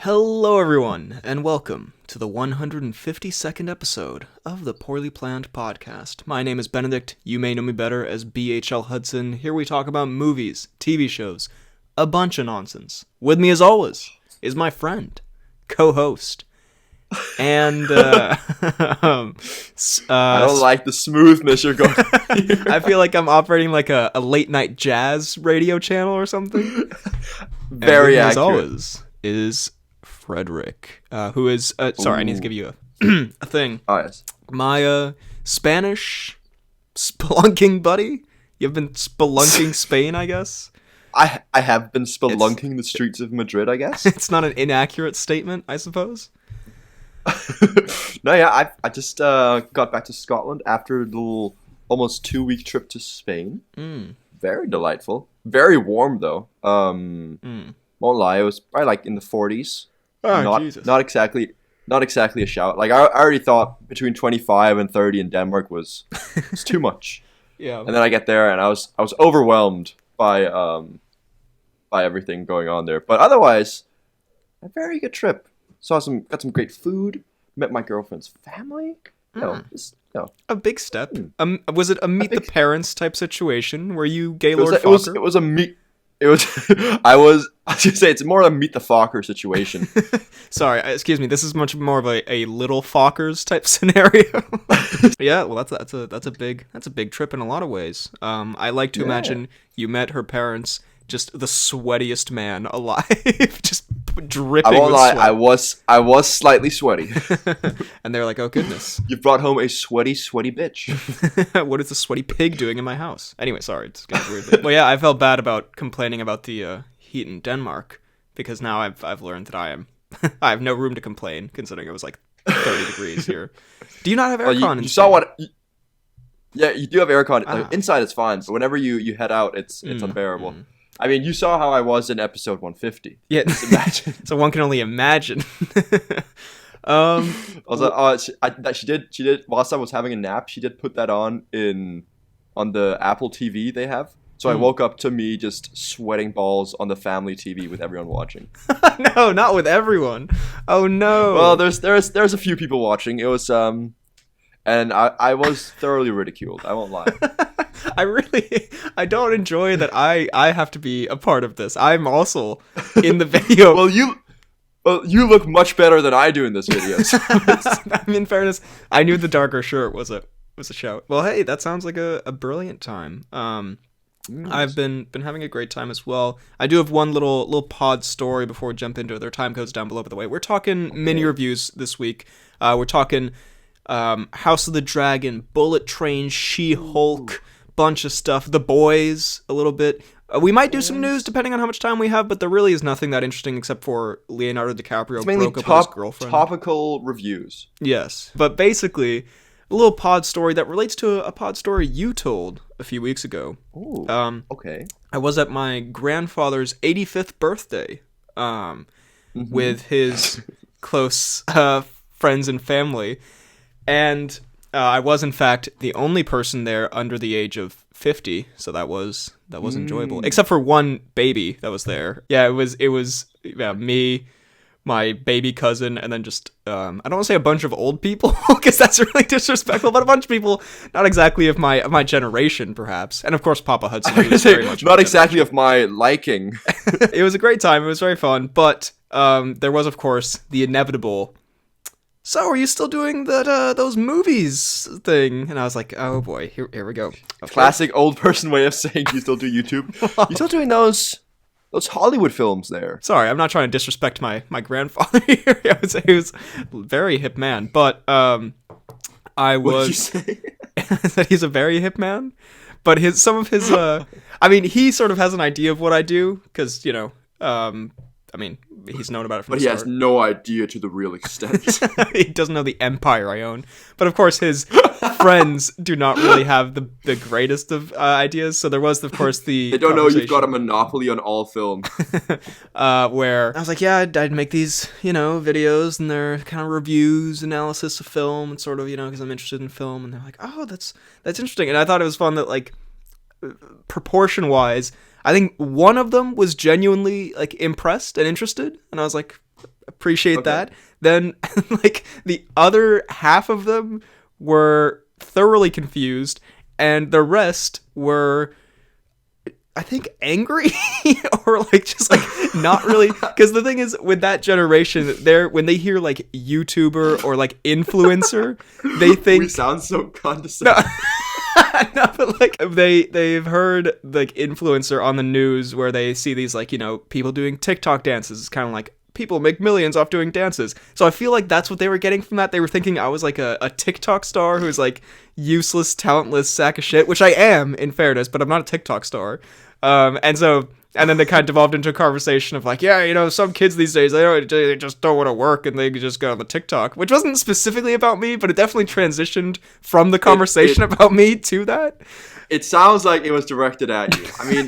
Hello, everyone, and welcome to the 152nd episode of the Poorly Planned Podcast. My name is Benedict. You may know me better as BHL Hudson. Here we talk about movies, TV shows, a bunch of nonsense. With me, as always, is my friend, co-host, and I don't like the smoothness you're going. I feel like I'm operating like a late night jazz radio channel or something. Very accurate. As always, is Frederick, who is sorry, I need to give you a thing. Oh yes, my Spanish spelunking buddy. You've been spelunking Spain, I guess. I have been spelunking the streets of Madrid, I guess. It's not an inaccurate statement, I suppose. No, yeah, I just got back to Scotland after a little almost 2-week trip to Spain. Very delightful, very warm though. Won't lie, it was probably like in the 40s. Oh, Jesus. Not exactly a shout. Like I already thought between 25 and 30 in Denmark was too much. Yeah. And then I get there and I was overwhelmed by everything going on there. But otherwise, a very good trip. Got some great food. Met my girlfriend's family. A big step. Was it a meet the parents type situation where you Gaylord Fokker? It was a meet. It was. I was gonna say it's more a meet the Fokker situation. Sorry, excuse me. This is much more of a little Fokkers type scenario. Yeah, well, that's a big trip in a lot of ways. I like to imagine you met her parents, just the sweatiest man alive, just dripping. I won't with lie, sweat. I was slightly sweaty. And they're like, "Oh goodness, you brought home a sweaty bitch." What is the sweaty pig doing in my house?" Anyway, sorry, it's kind of weird. Well, yeah, I felt bad about complaining about the heat in Denmark because now I've learned that I have no room to complain considering it was like 30 degrees here. Do you not have aircon? You saw what? Yeah, you do have aircon. Like, inside it's fine, but whenever you head out, it's unbearable. I mean, you saw how I was in episode 150. Yeah, imagine. So one can only imagine. She did. Whilst I was having a nap, she did put that on the Apple TV they have. So I woke up to me just sweating balls on the family TV with everyone watching. No, not with everyone. Oh no. Well, there's a few people watching. It was and I was thoroughly ridiculed. I won't lie. I don't enjoy that I have to be a part of this. I'm also in the video. Well, you look much better than I do in this video. So I mean, in fairness, I knew the darker shirt was a shout. Well, hey, that sounds like a brilliant time. I've been having a great time as well. I do have one little pod story before we jump into their time codes down below. By the way, we're talking mini reviews this week. We're talking House of the Dragon, Bullet Train, She-Hulk, bunch of stuff. The Boys, a little bit. We might do some news depending on how much time we have, but there really is nothing that interesting except for Leonardo DiCaprio broke up with his girlfriend. Topical reviews. Yes, but basically, a little pod story that relates to a pod story you told a few weeks ago. Ooh, okay. I was at my grandfather's 85th birthday with his close friends and family, and I was, in fact, the only person there under the age of 50, so that was enjoyable. Except for one baby that was there. Yeah, it was me, my baby cousin, and then just, I don't want to say a bunch of old people, because that's really disrespectful, but a bunch of people, not exactly of my generation, perhaps. And of course, Papa Hudson. Not exactly of my liking. It was a great time, it was very fun, but there was, of course, the inevitable... "So, are you still doing those movies thing?" And I was like, "Oh boy, here we go." Okay. Classic old person way of saying you still do YouTube. You still doing those Hollywood films there? Sorry, I'm not trying to disrespect my grandfather here. I would say he was a very hip man, but I was. What did you say? That he's a very hip man, but some of his I mean, he sort of has an idea of what I do because I mean, he's known about it from the start. But he has no idea to the real extent. He doesn't know the empire I own. But of course, his friends do not really have the greatest of ideas. So there was, of course, the They don't know you've got a monopoly on all film. Where I was like, yeah, I'd make these, videos, and they're kind of reviews, analysis of film, and sort of, because I'm interested in film. And they're like, oh, that's interesting. And I thought it was fun that, like, proportion-wise, I think one of them was genuinely, like, impressed and interested, and I was like, Appreciate that. Then, like, the other half of them were thoroughly confused, and the rest were, I think, angry or like just like not really. Because the thing is, with that generation, when they hear like YouTuber or like influencer, they think we sound so condescending. No, but like they've heard like influencer on the news where they see these like, you know, people doing TikTok dances. It's kind of like people make millions off doing dances. So I feel like that's what they were getting from that. They were thinking I was like a TikTok star who's like useless, talentless sack of shit, which I am in fairness, but I'm not a TikTok star. And then they kind of devolved into a conversation of like, yeah, you know, some kids these days, they just don't want to work and they just go on the TikTok, which wasn't specifically about me, but it definitely transitioned from the conversation about me to that. It sounds like it was directed at you. I mean,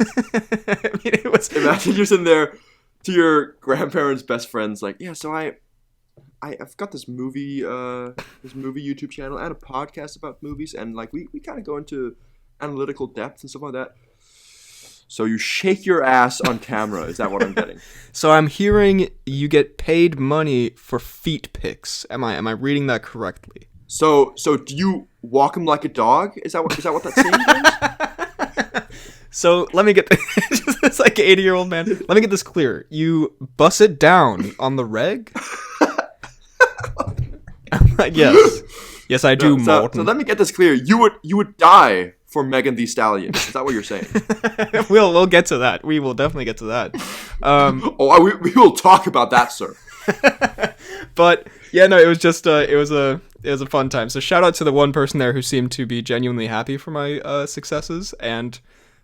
it was. Imagine you're sitting there to your grandparents' best friends, like, yeah, so I've got this movie YouTube channel and a podcast about movies, and like we kind of go into analytical depth and stuff like that. So you shake your ass on camera. Is that what I'm getting? So I'm hearing you get paid money for feet pics. Am I reading that correctly? So do you walk him like a dog? Is that what that saying is? So let me get it's like an 80-year-old man. Let me get this clear. You bust it down on the reg? Yes, I do. So let me get this clear. You would die for Megan Thee Stallion. Is that what you're saying? We'll get to that. We will definitely get to that. We will talk about that, sir. But yeah, no, it was just it was a fun time. So shout out to the one person there who seemed to be genuinely happy for my successes. And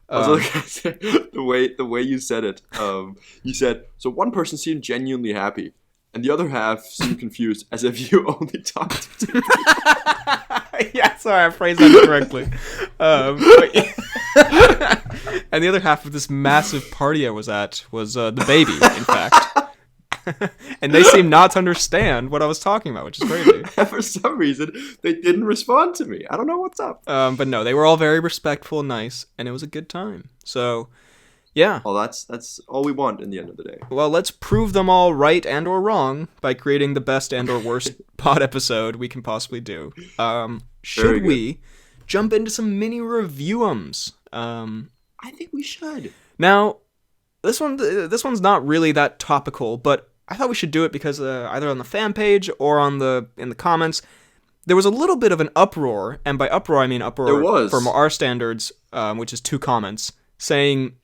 the way you said it, you said, so one person seemed genuinely happy and the other half seemed confused, as if you only talked to two people. Yeah, sorry, I phrased that incorrectly. And the other half of this massive party I was at was the baby, in fact. And they seemed not to understand what I was talking about, which is crazy. And for some reason, they didn't respond to me. I don't know what's up. But no, they were all very respectful and nice, and it was a good time. So, yeah. Well, that's all we want in the end of the day. Well, let's prove them all right and or wrong by creating the best and or worst pod episode we can possibly do. Should we jump into some mini review-ums? I think we should. Now, this one's not really that topical, but I thought we should do it because either on the fan page or in the comments, there was a little bit of an uproar, and by uproar I mean uproar from our standards, which is 2 comments, saying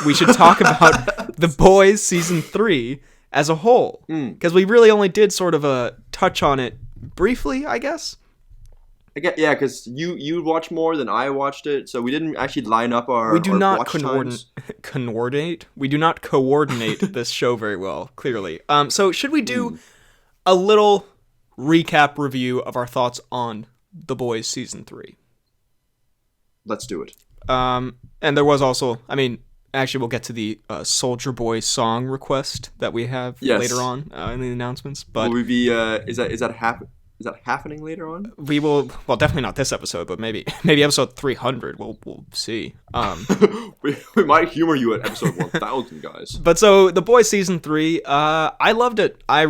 we should talk about The Boys Season 3 as a whole. Because we really only did sort of a touch on it briefly, I guess. Yeah, because you watched more than I watched it, so we didn't actually line up our. We do not coordinate. We do not coordinate this show very well, clearly. So should we do a little recap review of our thoughts on The Boys Season 3? Let's do it. And there was also, I mean, actually, we'll get to the Soldier Boy song request that we have later on in the announcements. But will we be? Is that happening later on? We will. Well, definitely not this episode, but maybe episode 300. We'll see. We might humor you at episode 1000, guys. But so The Boys Season 3, I loved it. I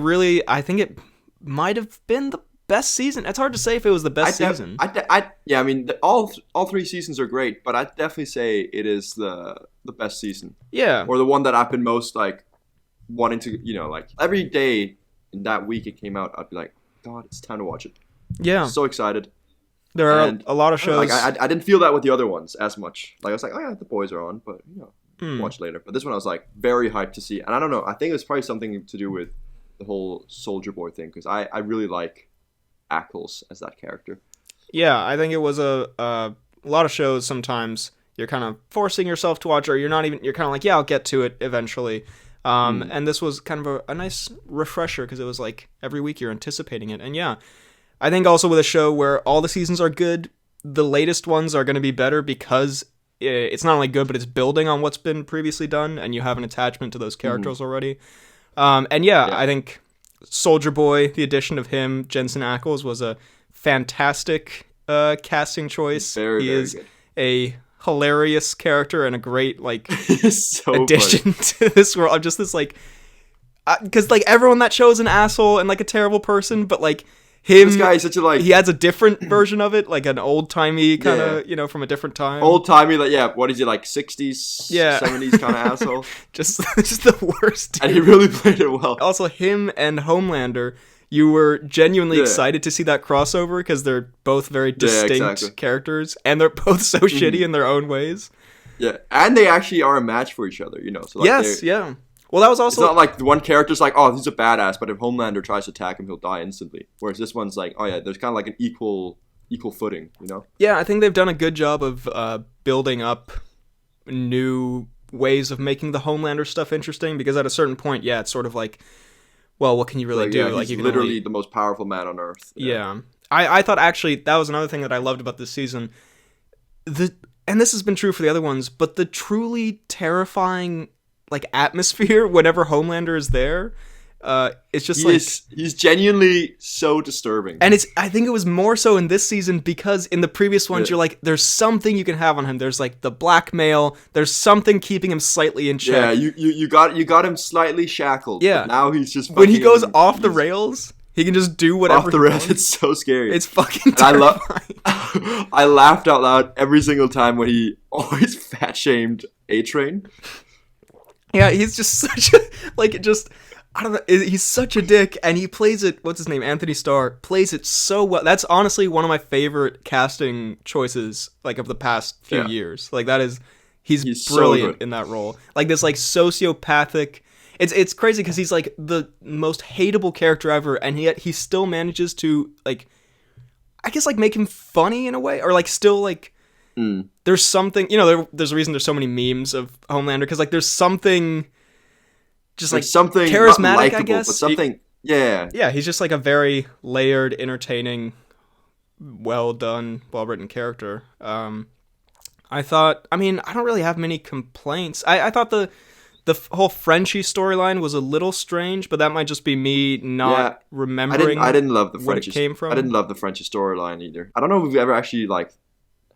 think it might have been the best season. It's hard to say if it was the best season. Yeah, I mean, all 3 seasons are great, but I'd definitely say it is the best season. Yeah. Or the one that I've been most like wanting to, like every day in that week it came out, I'd be like, God, it's time to watch it. Yeah. So excited. There are a lot of shows. I didn't feel that with the other ones as much. Like I was like, oh yeah, the boys are on, but watch later. But this one I was like very hyped to see. And I don't know, I think it was probably something to do with the whole Soldier Boy thing, because I really like Ackles as that character. Yeah, I think it was a lot of shows sometimes you're kind of forcing yourself to watch, or you're kind of like, yeah, I'll get to it eventually. And this was kind of a nice refresher because it was like every week you're anticipating it. And yeah, I think also with a show where all the seasons are good, the latest ones are going to be better because it's not only good, but it's building on what's been previously done, and you have an attachment to those characters already. And yeah, I think Soldier Boy, the addition of him, Jensen Ackles, was a fantastic casting choice. He is good. A hilarious character and a great so addition to this world. I'm just this like, because like everyone that show is an asshole and like a terrible person, but like him, this guy is such a like. He has a different version of it, like an old timey kind of, from a different time. Old timey, like what is he like 60s, 70s kind of asshole? just the worst. Dude. And he really played it well. Also, him and Homelander. You were genuinely excited to see that crossover because they're both very distinct characters, and they're both so shitty in their own ways. Yeah, and they actually are a match for each other, So like Well, that was also... It's not like the one character's like, oh, he's a badass, but if Homelander tries to attack him, he'll die instantly. Whereas this one's like, oh yeah, there's kind of like an equal footing, Yeah, I think they've done a good job of building up new ways of making the Homelander stuff interesting, because at a certain point, it's sort of like... Well, what can you really do? Yeah, he's literally the most powerful man on Earth. Yeah. I thought actually that was another thing that I loved about this season. And this has been true for the other ones, but the truly terrifying like atmosphere whenever Homelander is there, it's just he's genuinely so disturbing. And I think it was more so in this season because in the previous ones you're like, there's something you can have on him. There's like the blackmail. There's something keeping him slightly in check. Yeah, you got him slightly shackled. Yeah, but now he's just when he goes off the rails, he can just do whatever. Off the rails, it's so scary. It's fucking terrifying. I laughed out loud every single time when he always fat shamed A-Train. Yeah, he's just such a I don't know. He's such a dick, and he plays it. What's his name? Anthony Starr plays it so well. That's honestly one of my favorite casting choices, like of the past few years. Like he's brilliant in that role. Like this, like sociopathic. It's crazy because he's like the most hateable character ever, and yet he still manages to like, I guess like make him funny in a way, or like still like. There's something, there's a reason there's so many memes of Homelander because like there's something. Just like something charismatic, likable, I guess. But something, yeah. He's just like a very layered, entertaining, well done, well written character. I thought, I don't really have many complaints. I thought the whole Frenchie storyline was a little strange, but that might just be me not remembering. I didn't love the where it came from. I didn't love the Frenchie storyline either. I don't know if we've ever actually have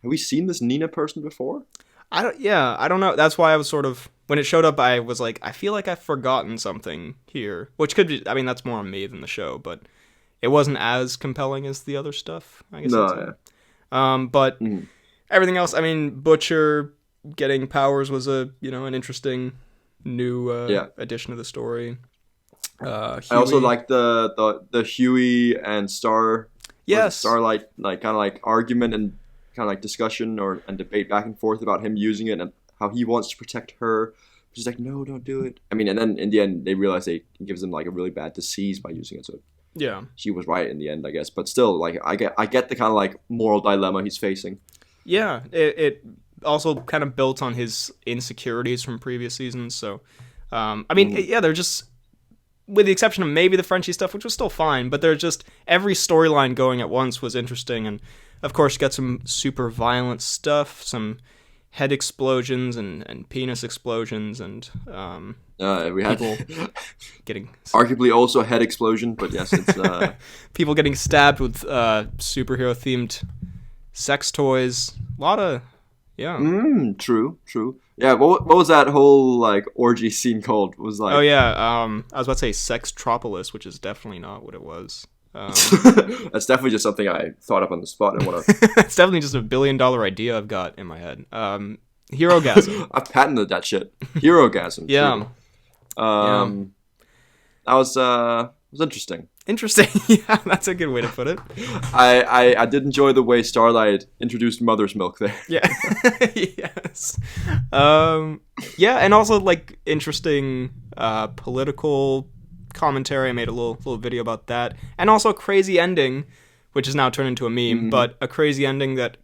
we seen this Nina person before? I don't know. That's why I was sort of, when it showed up, I was like, I feel like I've forgotten something here. Which could be, that's more on me than the show, but it wasn't as compelling as the other stuff, I guess. But everything else, Butcher getting powers was an interesting new addition to the story. I also like the Huey and Starlight kind of like argument and kind of like discussion and debate back and forth about him using it and how he wants to protect her. She's like, no, don't do it. And then in the end, they realize it gives them like a really bad disease by using it. So she was right in the end, I guess. But still, like I get the kind of like moral dilemma he's facing. Yeah, it also kind of built on his insecurities from previous seasons. So, they're just, with the exception of maybe the Frenchie stuff, which was still fine, but they're just, every storyline going at once was interesting. And of course, you got some super violent stuff, some head explosions and penis explosions, and we had people getting arguably also a head explosion, but yes, it's people getting stabbed with superhero themed sex toys. A lot of true. Yeah, what was that whole like orgy scene called? It was like I was about to say Sextropolis, which is definitely not what it was. That's definitely just something I thought up on the spot and want to. It's definitely just $1 billion idea I've got in my head. Herogasm. I've patented that shit. Herogasm. Yeah. That was interesting. Interesting. Yeah, that's a good way to put it. I did enjoy the way Starlight introduced Mother's Milk there. Yeah. Yes. And also like interesting political commentary. I made a little video about that, and also a crazy ending, which is now turned into a meme, but a crazy ending that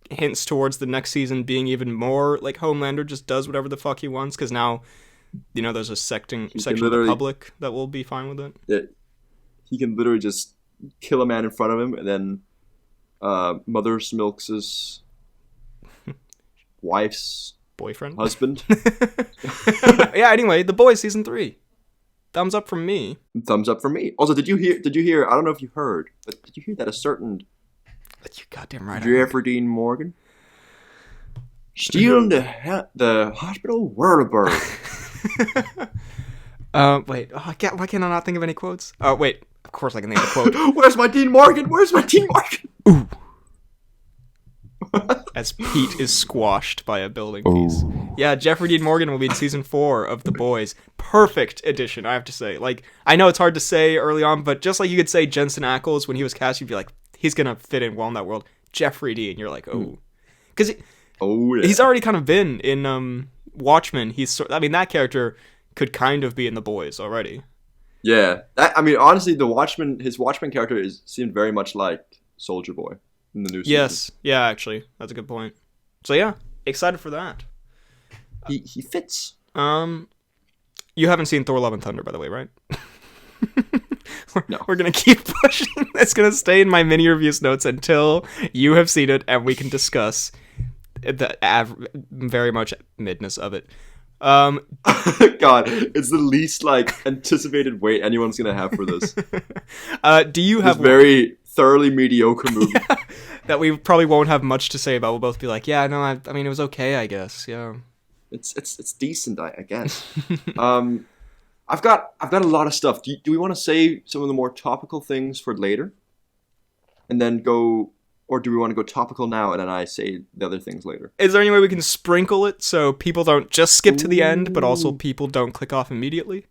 hints towards the next season being even more like Homelander just does whatever the fuck he wants, because now there's a section of the public that will be fine with it. Yeah, he can literally just kill a man in front of him, and then Mother's Milk's wife's boyfriend, husband. Yeah. Anyway, The Boys season 3. Thumbs up from me. Thumbs up from me. Also, did you hear? I don't know if you heard, but did you hear that a certain? You goddamn right. Jeffrey Dean Morgan stealing the hospital Whirlybird. Wait. Oh, why can't I not think of any quotes? Oh, wait. Of course I can think of a quote. Where's my Dean Morgan? Where's my Dean Morgan? Ooh. As Pete is squashed by a building piece. Yeah, Jeffrey Dean Morgan will be in season 4 of The Boys. Perfect addition, I have to say. Like, I know it's hard to say early on, but just like you could say Jensen Ackles when he was cast, you'd be like, he's gonna fit in well in that world. Jeffrey Dean, you're like, oh. Because he's already kind of been in Watchmen. That character could kind of be in The Boys already. Yeah. Honestly, his Watchmen character seemed very much like Soldier Boy in the new season. Yes. Yeah, actually. That's a good point. So yeah, excited for that. He fits. You haven't seen Thor: Love and Thunder, by the way, right? No. We're going to keep pushing. It's going to stay in my mini reviews notes until you have seen it and we can discuss the very much midness of it. God, it's the least anticipated wait anyone's going to have for this. Do you have this very thoroughly mediocre movie that we probably won't have much to say about? We'll both be like, yeah, no, I mean, it was okay, I guess. Yeah. It's decent, I guess. I've got a lot of stuff. Do we want to say some of the more topical things for later, and then go, or do we want to go topical now and then I say the other things later? Is there any way we can sprinkle it so people don't just skip to the end, but also people don't click off immediately?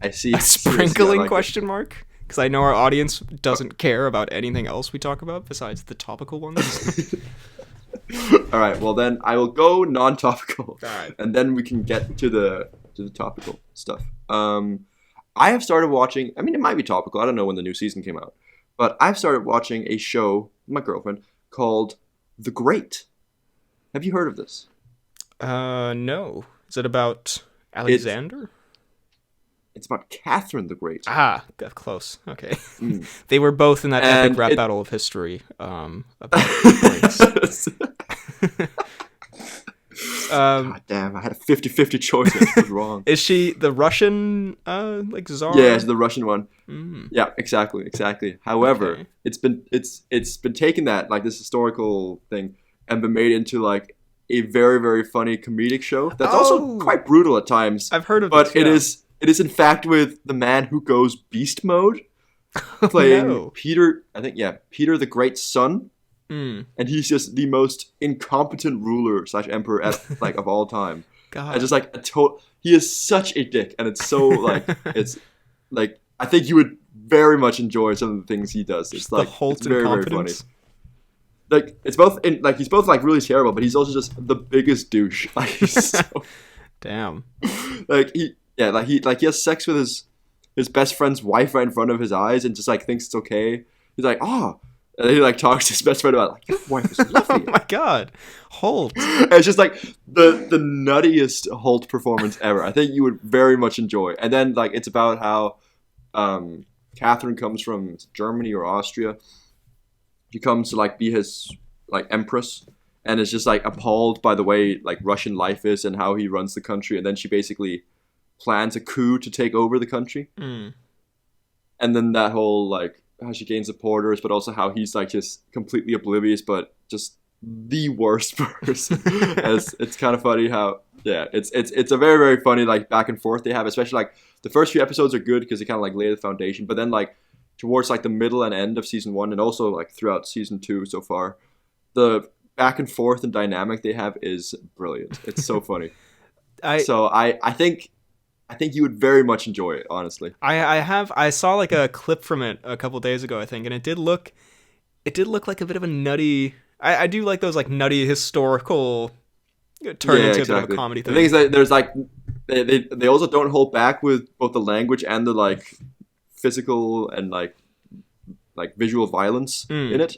I see. A sprinkling like question mark? Because I know our audience doesn't care about anything else we talk about besides the topical ones. All right. Well, then I will go non-topical, all right, and then we can get to the topical stuff. I have started watching. I mean, it might be topical. I don't know when the new season came out, but I've started watching a show with my girlfriend called The Great. Have you heard of this? No. Is it about Alexander? It's about Catherine the Great. Ah, close. Okay. They were both in that epic rap battle of history. About God damn, I had a 50-50 choice. I was wrong. Is she the Russian, czar? Yeah, it's the Russian one. Yeah, exactly. However, it's been taken that, this historical thing, and been made into, a very, very funny comedic show that's also quite brutal at times. I've heard of it. But this, it is in fact with the man who goes beast mode, playing Peter, Peter the Great's son. And he's just the most incompetent ruler / emperor of all time. God. And just he is such a dick, and it's so it's I think you would very much enjoy some of the things he does. It's it's very, very funny. It's both he's both really terrible, but he's also just the biggest douche. He's so, damn. He has sex with his best friend's wife right in front of his eyes, and just thinks it's okay. He's like, oh. And he talks to his best friend about your wife is lovely. Oh my God, Holt! And it's just the nuttiest Holt performance ever. I think you would very much enjoy. And then it's about how Catherine comes from Germany or Austria. She comes to be his empress, and is just appalled by the way Russian life is and how he runs the country. And then she basically plans a coup to take over the country. And then that whole how she gains supporters, but also how he's just completely oblivious, but just the worst person. It's kind of funny how it's a very, very funny back and forth they have, especially the first few episodes are good because they kind of lay the foundation, but then towards the middle and end of season 1 and also throughout season 2 so far, the back and forth and dynamic they have is brilliant. It's so funny. I think you would very much enjoy it, honestly. I saw a clip from it a couple days ago, I think, and it did look like a bit of a nutty. I do like those nutty historical turn into a bit of a comedy thing. The thing is that there's they also don't hold back with both the language and the physical and visual violence in it.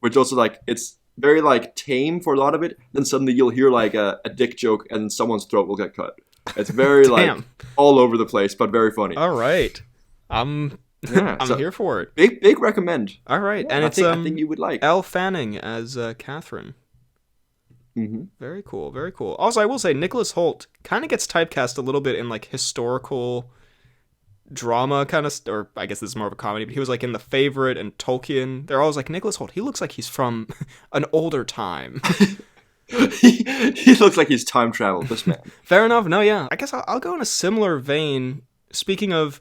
Which also it's very tame for a lot of it. Then suddenly you'll hear a dick joke and someone's throat will get cut. It's very all over the place, but very funny. All right, I'm here for it. Big recommend. All right, yeah, and I think you would like Elle Fanning as Catherine. Very cool, very cool. Also, I will say Nicholas Hoult kind of gets typecast a little bit in historical drama kind of, or I guess this is more of a comedy. But he was in The Favorite and Tolkien. They're always Nicholas Hoult. He looks like he's from an older time. he looks like he's time traveled, this man. Fair enough. No, yeah. I guess I'll go in a similar vein. Speaking of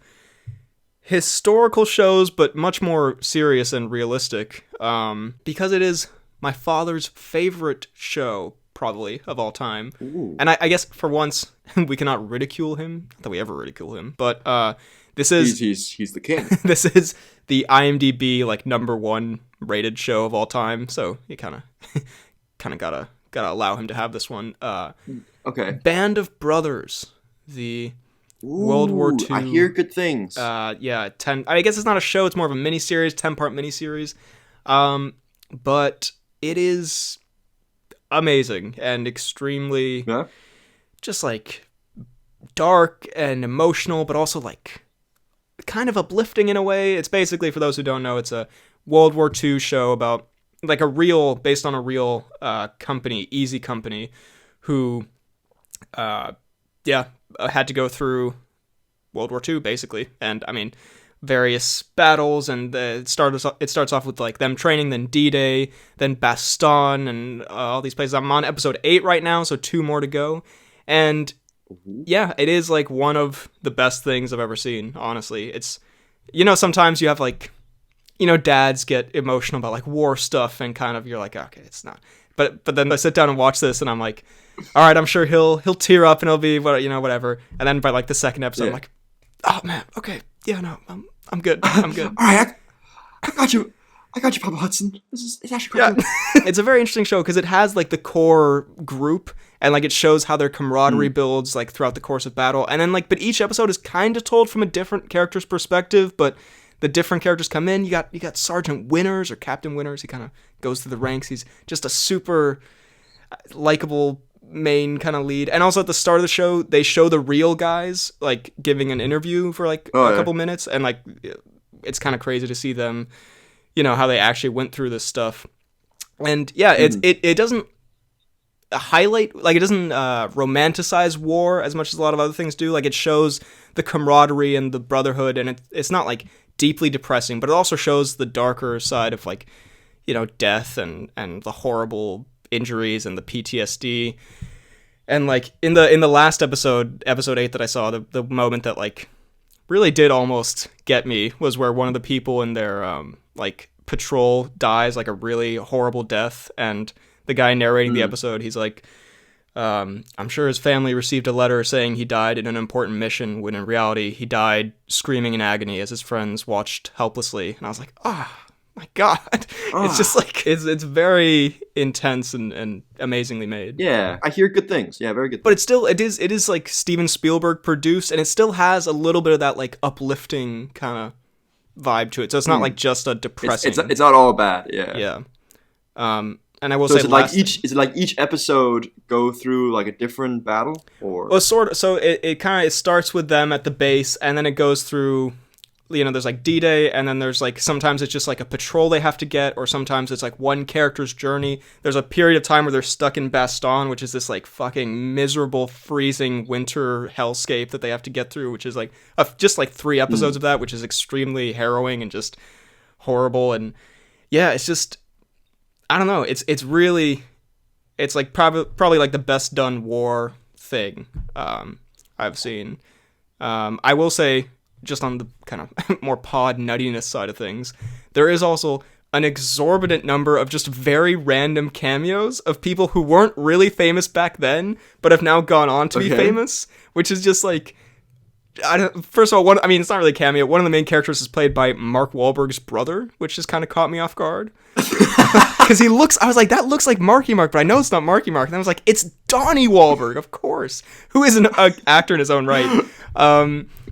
historical shows, but much more serious and realistic, because it is my father's favorite show, probably, of all time. Ooh. And I guess, for once, we cannot ridicule him. Not that we ever ridicule him. But this is... He's the king. This is the IMDb, like, #1 rated show of all time. So you kind of gotta allow him to have this one. Okay. Band of Brothers. The... World War II. I hear good things. Yeah, 10. I guess it's not a show; it's more of a miniseries, 10-part miniseries. But it is amazing and extremely, just like dark and emotional, but also like kind of uplifting in a way. It's basically, for those who don't know, it's a World War II show about like based on a real company, Easy Company, who, had to go through World War II, basically. And, I mean, various battles, and it starts off with, like, them training, then D-Day, then Bastogne, and all these places. I'm on episode 8 right now, so 2 more to go. And, yeah, it is, like, one of the best things I've ever seen, honestly. It's, sometimes you have, like, dads get emotional about, like, war stuff, and kind of, you're like, okay, it's not. But then I sit down and watch this, and I'm like, all right, I'm sure he'll tear up and it'll be whatever. And then by like the second episode, I'm like, oh man, okay, yeah, no, I'm good. I'm good. All right, I got you, Papa Hudson. It's actually great. Yeah. It's a very interesting show because it has like the core group and like it shows how their camaraderie builds like throughout the course of battle. And then but each episode is kind of told from a different character's perspective, but the different characters come in. You got Sergeant Winters or Captain Winters. He kind of goes through the ranks. He's just a super likable main kind of lead. And also at the start of the show, they show the real guys like giving an interview for like a couple minutes, and like it's kind of crazy to see them, how they actually went through this stuff. And yeah, it doesn't highlight, like it doesn't romanticize war as much as a lot of other things do. Like it shows the camaraderie and the brotherhood, and it's not like deeply depressing, but it also shows the darker side of like death and the horrible injuries and the PTSD. And like in the last episode 8 that I saw, the moment that like really did almost get me was where one of the people in their like patrol dies like a really horrible death, and the guy narrating the episode, he's like, I'm sure his family received a letter saying he died in an important mission, when in reality he died screaming in agony as his friends watched helplessly. And I was like, my God. It's just like, it's very intense and amazingly made. Yeah, I hear good things. Yeah, very good. But it is like Steven Spielberg produced, and it still has a little bit of that like uplifting kind of vibe to it. So it's not like just a depressing. It's not all bad. Yeah. Yeah. And I will say, is it like each episode go through like a different battle, or? Well, sort of. So it starts with them at the base, and then it goes through. There's like D-Day, and then there's like sometimes it's just like a patrol they have to get, or sometimes it's like one character's journey. There's a period of time where they're stuck in Bastogne, which is this like fucking miserable, freezing winter hellscape that they have to get through, which is like just like 3 episodes of that, which is extremely harrowing and just horrible. And yeah, it's just, I don't know. It's really, it's like probably like the best done war thing I've seen. I will say, just on the kind of more pod nuttiness side of things, there is also an exorbitant number of just very random cameos of people who weren't really famous back then, but have now gone on to be famous, which is just like, first of all, it's not really a cameo. One of the main characters is played by Mark Wahlberg's brother, which just kind of caught me off guard. Because I was like, that looks like Marky Mark, but I know it's not Marky Mark. And I was like, it's Donnie Wahlberg, of course, who is an actor in his own right.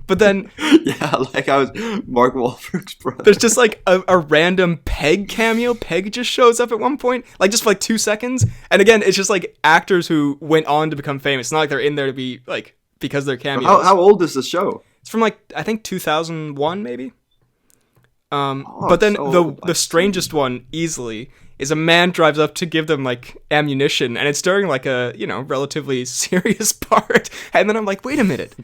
But then, yeah, like I was Mark Wahlberg's brother. There's just like a random Peg cameo. Peg just shows up at one point, like just for like 2 seconds. And again, it's just like actors who went on to become famous. It's not like they're in there to be like because they're cameos. How old is the show? It's from like I think 2001 maybe. But then the strangest one easily is a man drives up to give them like ammunition, and it's during like a relatively serious part. And then I'm like, wait a minute.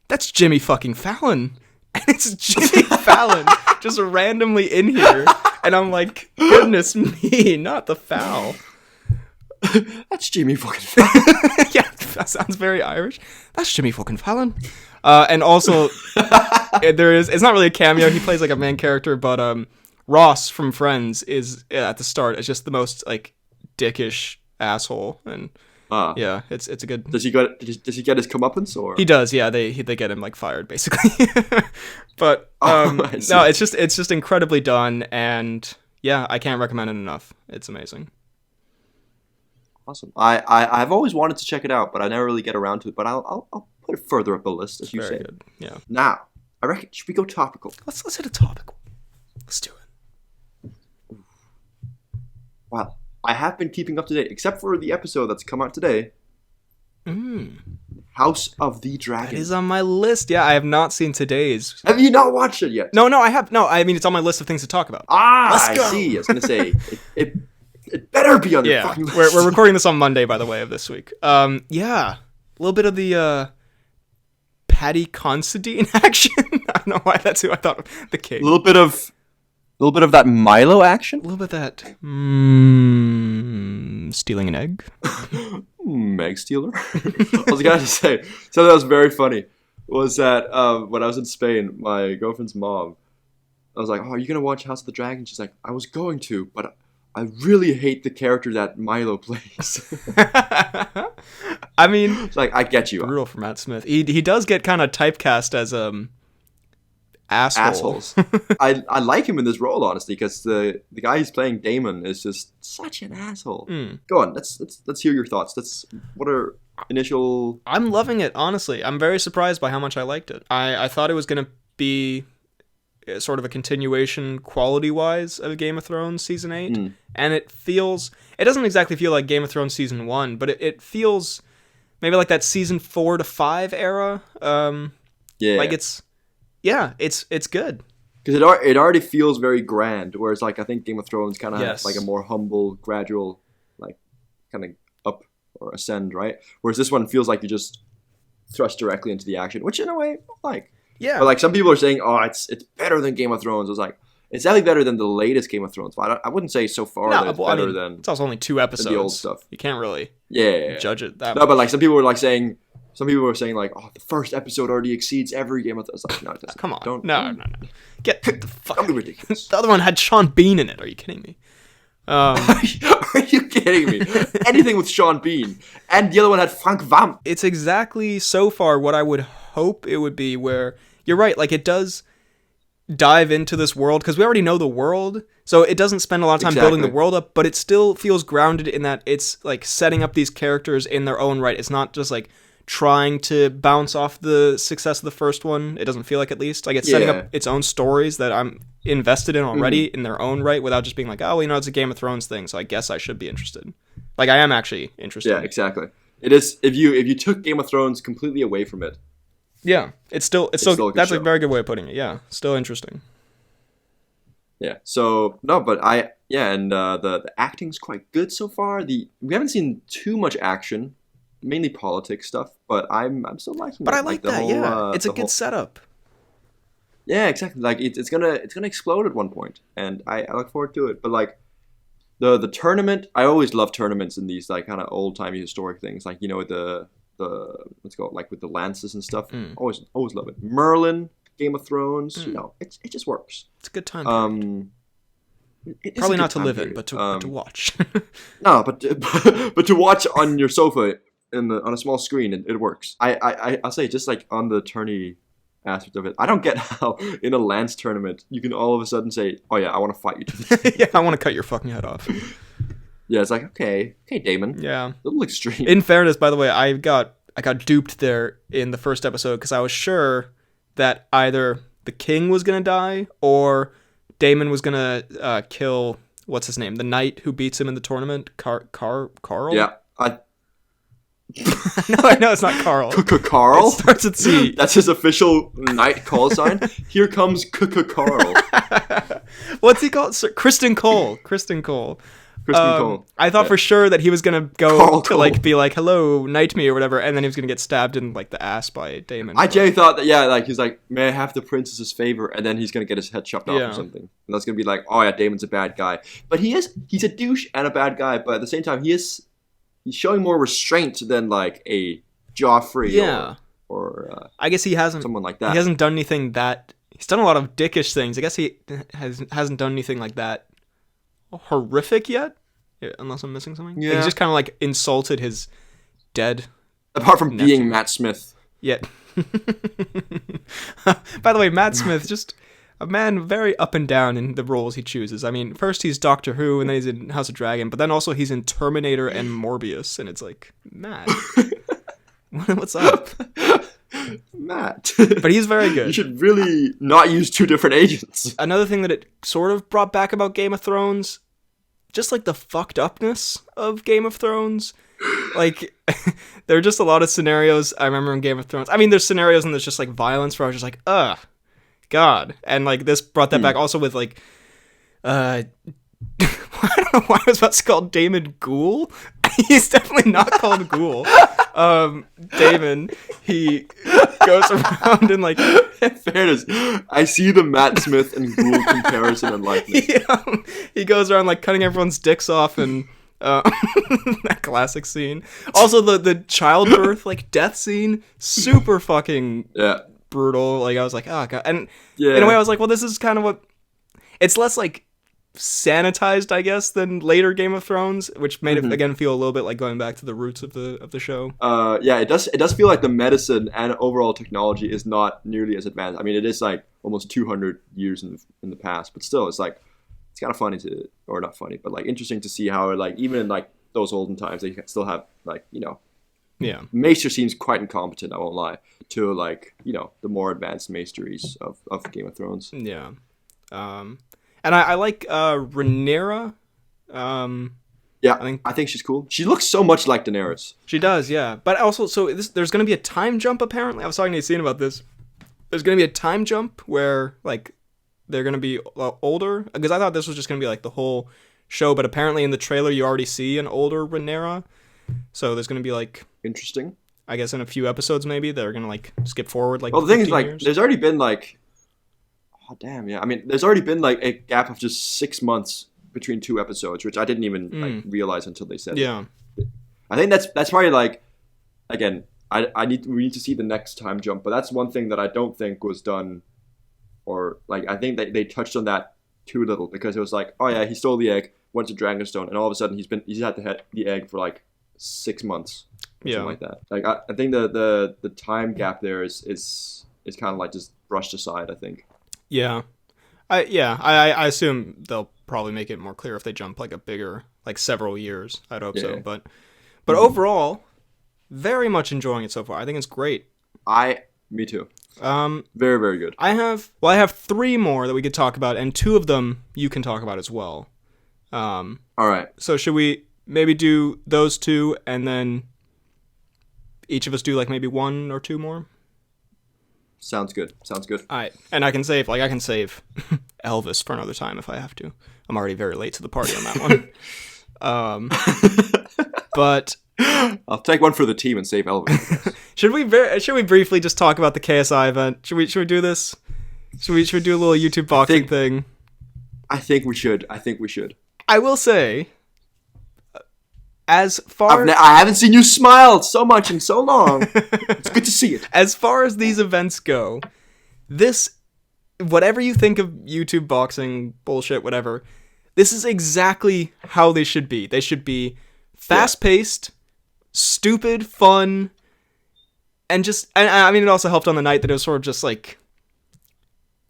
That's Jimmy fucking Fallon. And it's Jimmy Fallon just randomly in here. And I'm like, goodness me, not the foul. That's Jimmy fucking Fallon. Yeah, that sounds very Irish. That's Jimmy fucking Fallon. And also, it's not really a cameo. He plays like a main character, but Ross from Friends is at the start. It's just the most like dickish asshole, and yeah, it's a good. Does he get his comeuppance or? He does. Yeah, they get him like fired basically. But no, it's just incredibly done, and yeah, I can't recommend it enough. It's amazing. Awesome. I've always wanted to check it out, but I never really get around to it. But I'll put it further up the list, as you say. Very good. Yeah. Now, I reckon should we go topical? Let's hit a topical. Let's do it. Well, I have been keeping up to date, except for the episode that's come out today. House of the Dragon. It is on my list. Yeah, I have not seen today's. Have you not watched it yet? No, I have. No, I mean it's on my list of things to talk about. I see. I was gonna say it better be on your fucking list. We're recording this on Monday, by the way, of this week. Yeah, a little bit of the Paddy Considine action. I don't know why that's who I thought the case. A little bit of that Milo action. A little bit of that stealing an egg. Egg stealer. I was gonna say something that was very funny. Was that when I was in Spain, my girlfriend's mom. I was like, "Oh, are you gonna watch House of the Dragon?" She's like, "I was going to, but I really hate the character that Milo plays." I mean, it's like, I get you. Brutal for Matt Smith. He does get kind of typecast as assholes. I like him in this role, honestly, because the guy he's playing, Damon, is just such an asshole. Go on, let's hear your thoughts. What are initial? I'm loving it, honestly. I'm very surprised by how much I liked it. I thought it was gonna be sort of a continuation quality-wise of Game of Thrones Season 8. And it doesn't exactly feel like Game of Thrones Season 1, but it feels maybe like that Season 4 to 5 era. Like it's good. Because it already feels very grand, whereas like I think Game of Thrones kind of has like a more humble, gradual, like kind of up or ascend, right? Whereas this one feels like you just thrust directly into the action, which in a way I like. Yeah. But like some people are saying, oh, it's better than Game of Thrones. I was like, it's definitely better than the latest Game of Thrones. But I wouldn't say so far that it's better than. It's also only 2 episodes. The old stuff. You can't really judge it that much. But like some people were saying like, oh, the first episode already exceeds every Game of Thrones. Like, no, it doesn't. Come on. Don't. No. Get the fuck. Don't be ridiculous. The other one had Sean Bean in it. Are you kidding me? Are you kidding me? Anything with Sean Bean. And the other one had Frank Vamp. It's exactly so far what I would hope it would be, where you're right, like it does dive into this world, because we already know the world, so it doesn't spend a lot of time building the world up, but it still feels grounded in that it's like setting up these characters in their own right. It's not just like trying to bounce off the success of the first one. It doesn't feel like, at least. Like it's setting up its own stories that I'm invested in already in their own right, without just being like, oh, it's a Game of Thrones thing, so I guess I should be interested. Like I am actually interested. Yeah, exactly. It is, if you took Game of Thrones completely away from it. Yeah, it's still that's a very good way of putting it. Yeah, still interesting. Yeah. So no, but the acting's quite good so far. We haven't seen too much action, mainly politics stuff, but I'm still liking. But I like that. It's a good setup. Yeah, exactly. Like it's gonna explode at one point, and I look forward to it. But like the tournament, I always love tournaments in these like kind of old timey historic things, like the let's go like with the lances and stuff. Always love it. Merlin, Game of Thrones, it just works. It's a good time. Probably not to live in, but to watch. No, but to watch on your sofa on a small screen, it works. I'll say, just like on the tourney aspect of it, I don't get how in a lance tournament you can all of a sudden say, oh yeah, I want to fight you to this. Yeah, I want to cut your fucking head off. Yeah, it's like, okay, Damon. Yeah. A little extreme. In fairness, by the way, I got duped there in the first episode, because I was sure that either the king was going to die or Damon was going to kill, what's his name? The knight who beats him in the tournament? Carl? Yeah. No, it's not Carl. Carl? It starts with C. That's his official knight call sign. Here comes Carl. What's he called? Kristen Cole. Kristen Cole. Cole. I thought for sure that he was gonna go to like be like, "Hello, knight me" or whatever, and then he was gonna get stabbed in like the ass by Damon. I genuinely thought that, like he's like, "May I have the princess's favor?" And then he's gonna get his head chopped off or something, and that's gonna be like, "Oh yeah, Damon's a bad guy," but he's a douche and a bad guy, but at the same time, he is he's showing more restraint than like a Joffrey Yeah. or I guess he hasn't someone like that. He hasn't done anything that he's done a lot of dickish things. I guess he hasn't done anything like that horrific yet, unless I'm missing something. Yeah. Like, he's just kind of like insulted his dead Apart from nephew. being Matt Smith. Yeah. By the way, Matt Smith, just a man very up and down in the roles he chooses. I mean, first he's Doctor Who, and then he's in House of Dragon, but then also he's in Terminator and Morbius, and it's like, Matt, what's up? Matt. But he's very good. You should really not use two different agents. Another thing that it sort of brought back about Game of Thrones, just like the fucked upness of Game of Thrones. Like, there are just a lot of scenarios I remember in Game of Thrones. I mean, there's scenarios and there's just like violence where I was just like, ugh, God. And like this brought that back also with like, I don't know why I was about to call Damon Ghoul. He's definitely not called Ghoul. Damon, he goes around and like... In fairness, I see the Matt Smith and Ghoul comparison and likeness. He goes around like cutting everyone's dicks off and... that classic scene. Also, the childbirth, like, death scene, super fucking brutal. Like, I was like, oh, God. And in a way, I was like, well, this is kind of what... It's less, like, sanitized, I guess, than later Game of Thrones, which made it, again, feel a little bit like going back to the roots of the show. Yeah, it does feel like the medicine and overall technology is not nearly as advanced. I mean, it is, like, almost 200 years in the past, but still, it's, like, it's kind of funny or not funny, but like interesting to see how like even in like those olden times they still have like, you know, Maester seems quite incompetent, I won't lie, to like, you know, the more advanced maesteries of Game of Thrones. Yeah. And I like Rhaenyra. Yeah, I think she's cool. She looks so much like Daenerys. She does, yeah. But also, so there's going to be a time jump apparently. I was talking to Cian about this. There's going to be a time jump where like they're going to be older, because I thought this was just going to be like the whole show, but apparently in the trailer you already see an older Rhaenyra, so there's going to be like, interesting, I guess in a few episodes maybe they're going to like skip forward like, well, the thing is like years. There's already been like, oh damn, yeah, I mean there's already been like a gap of just 6 months between 2 episodes, which I didn't even like realize until they said it. I think that's probably like, again, we need to see the next time jump, but that's one thing that I don't think was done. Or, like, I think they touched on that too little, because it was like, oh yeah, he stole the egg, went to Dragonstone, and all of a sudden he's had the egg for, like, 6 months. Or something like that. Like, I think the time gap there is kind of, like, just brushed aside, I think. Yeah. I assume they'll probably make it more clear if they jump, like, a bigger, like, several years. I'd hope so. But overall, very much enjoying it so far. I think it's great. Me too. Very, very good. I have 3 more that we could talk about, and 2 of them you can talk about as well. All right. So should we maybe do those 2, and then each of us do like maybe 1 or 2 more? Sounds good. All right. And I can save Elvis for another time if I have to. I'm already very late to the party on that one. But I'll take one for the team and save Elvis. Should we briefly just talk about the KSI event? Should we do this? Should we do a little YouTube boxing thing? I think we should. I will say, as far I haven't seen you smile so much in so long. It's good to see it. As far as these events go, whatever you think of YouTube boxing bullshit, whatever, this is exactly how they should be. They should be fast-paced, stupid, fun, and I mean, it also helped on the night that it was sort of just like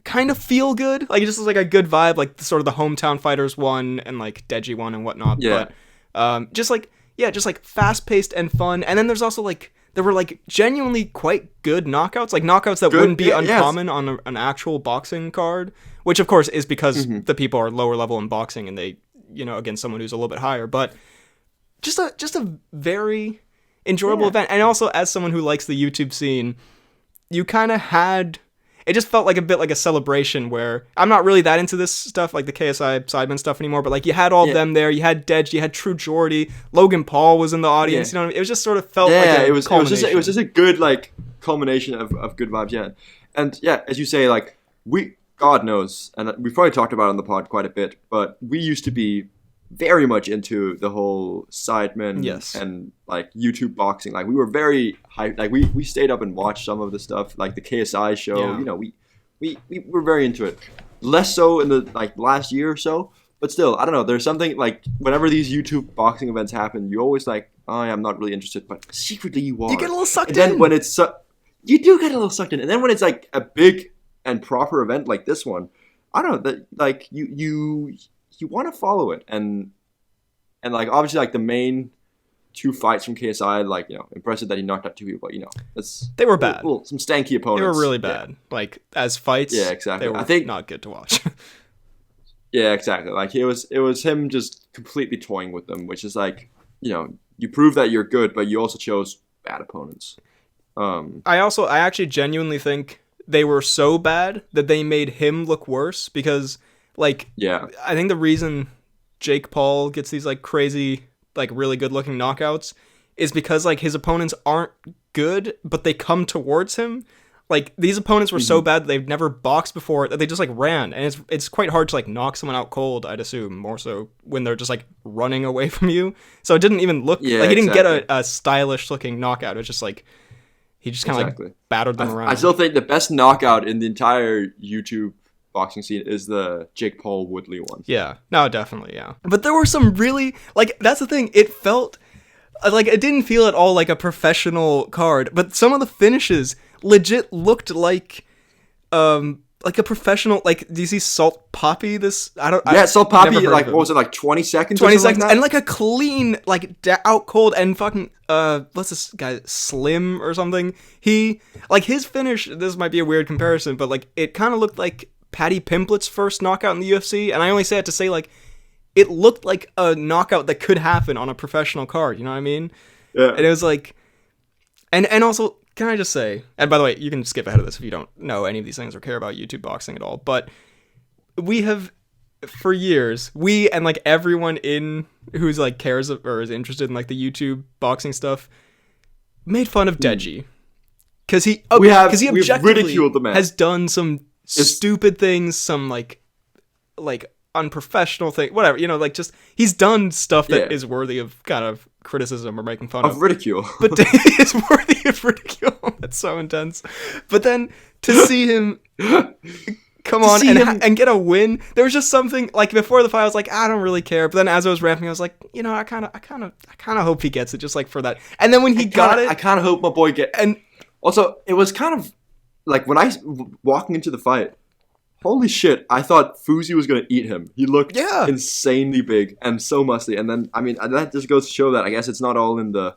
kind of feel good. Like, it just was like a good vibe, like sort of the Hometown Fighters one and like Deji one and whatnot. Yeah. But just like fast-paced and fun. And then there's also like, there were like genuinely quite good knockouts, like knockouts that wouldn't be uncommon on an actual boxing card, which of course is because the people are lower level in boxing and they, you know, against someone who's a little bit higher. But just a very enjoyable event. And also, as someone who likes the YouTube scene, you kind of had... It just felt like a bit like a celebration where... I'm not really that into this stuff, like the KSI Sidemen stuff anymore, but like you had all of them there. You had Dej, you had True Geordie, Logan Paul was in the audience. You know what I mean? It was just sort of felt like a culmination. It was just a good like culmination of good vibes, yeah. And yeah, as you say, like God knows, and we've probably talked about it on the pod quite a bit, but we used to be very much into the whole Sidemen Yes. and like YouTube boxing. Like we were very hyped. Like we stayed up and watched some of the stuff, like the KSI show. Yeah. You know, we were very into it. Less so in the like last year or so, but still, I don't know. There's something like whenever these YouTube boxing events happen, you always like, oh, I'm not really interested, but secretly you are. You get a little sucked and then in. when it's you do get a little sucked in, and then when it's like a big and proper event like this one, I don't know that like you want to follow it, and like obviously like the main two fights from KSI, like, you know, impressive that he knocked out two people, but you know, they were bad. Some stanky opponents. They were really bad. Yeah. Like as fights, yeah, exactly. They were I think not good to watch. yeah, exactly. Like it was him just completely toying with them, which is like, you know, you prove that you're good, but you also chose bad opponents. I actually genuinely think they were so bad that they made him look worse, because like, yeah, I think the reason Jake Paul gets these like crazy, like really good looking knockouts is because like his opponents aren't good, but they come towards him. Like these opponents were so bad that they've never boxed before that they just like ran, and it's quite hard to like knock someone out cold, I'd assume, more so when they're just like running away from you. So it didn't even look like he didn't get a stylish looking knockout. It was just like he just kind of like battered them around. I still think the best knockout in the entire YouTube boxing scene is the Jake Paul Woodley one. Yeah, no, definitely, yeah. But there were some really, like, that's the thing, it felt like it didn't feel at all like a professional card, but some of the finishes legit looked like a professional. Like, do you see Salt Poppy? Salt Poppy, like, what was it, like 20 seconds 20 seconds like and like a clean, like, out cold, and fucking what's this guy, Slim or something, he, like, his finish, this might be a weird comparison, but like it kind of looked like Paddy Pimblett's first knockout in the UFC, and I only say it to say, like, it looked like a knockout that could happen on a professional card, you know what I mean? Yeah. And it was like, and also, can I just say, and by the way, you can skip ahead of this if you don't know any of these things or care about YouTube boxing at all, but we have, for years, we and like everyone who's like cares or is interested in like the YouTube boxing stuff, made fun of Deji. Because he objectively ridiculed the man. Has done some stupid things, some like unprofessional thing, whatever, you know, like just he's done stuff that is worthy of kind of criticism or making fun of ridicule, but it's worthy of ridicule. That's so intense. But then to see him come on and get a win, there was just something like before the fight I was like, I don't really care, but then as I was ramping I was like, you know, I kind of hope he gets it just like for that. And then when he got it, I kind of hope my boy and also it was kind of like when I walking into the fight, holy shit, I thought Fuzi was going to eat him. He looked insanely big and so muscly. And then, I mean, that just goes to show that I guess it's not all in the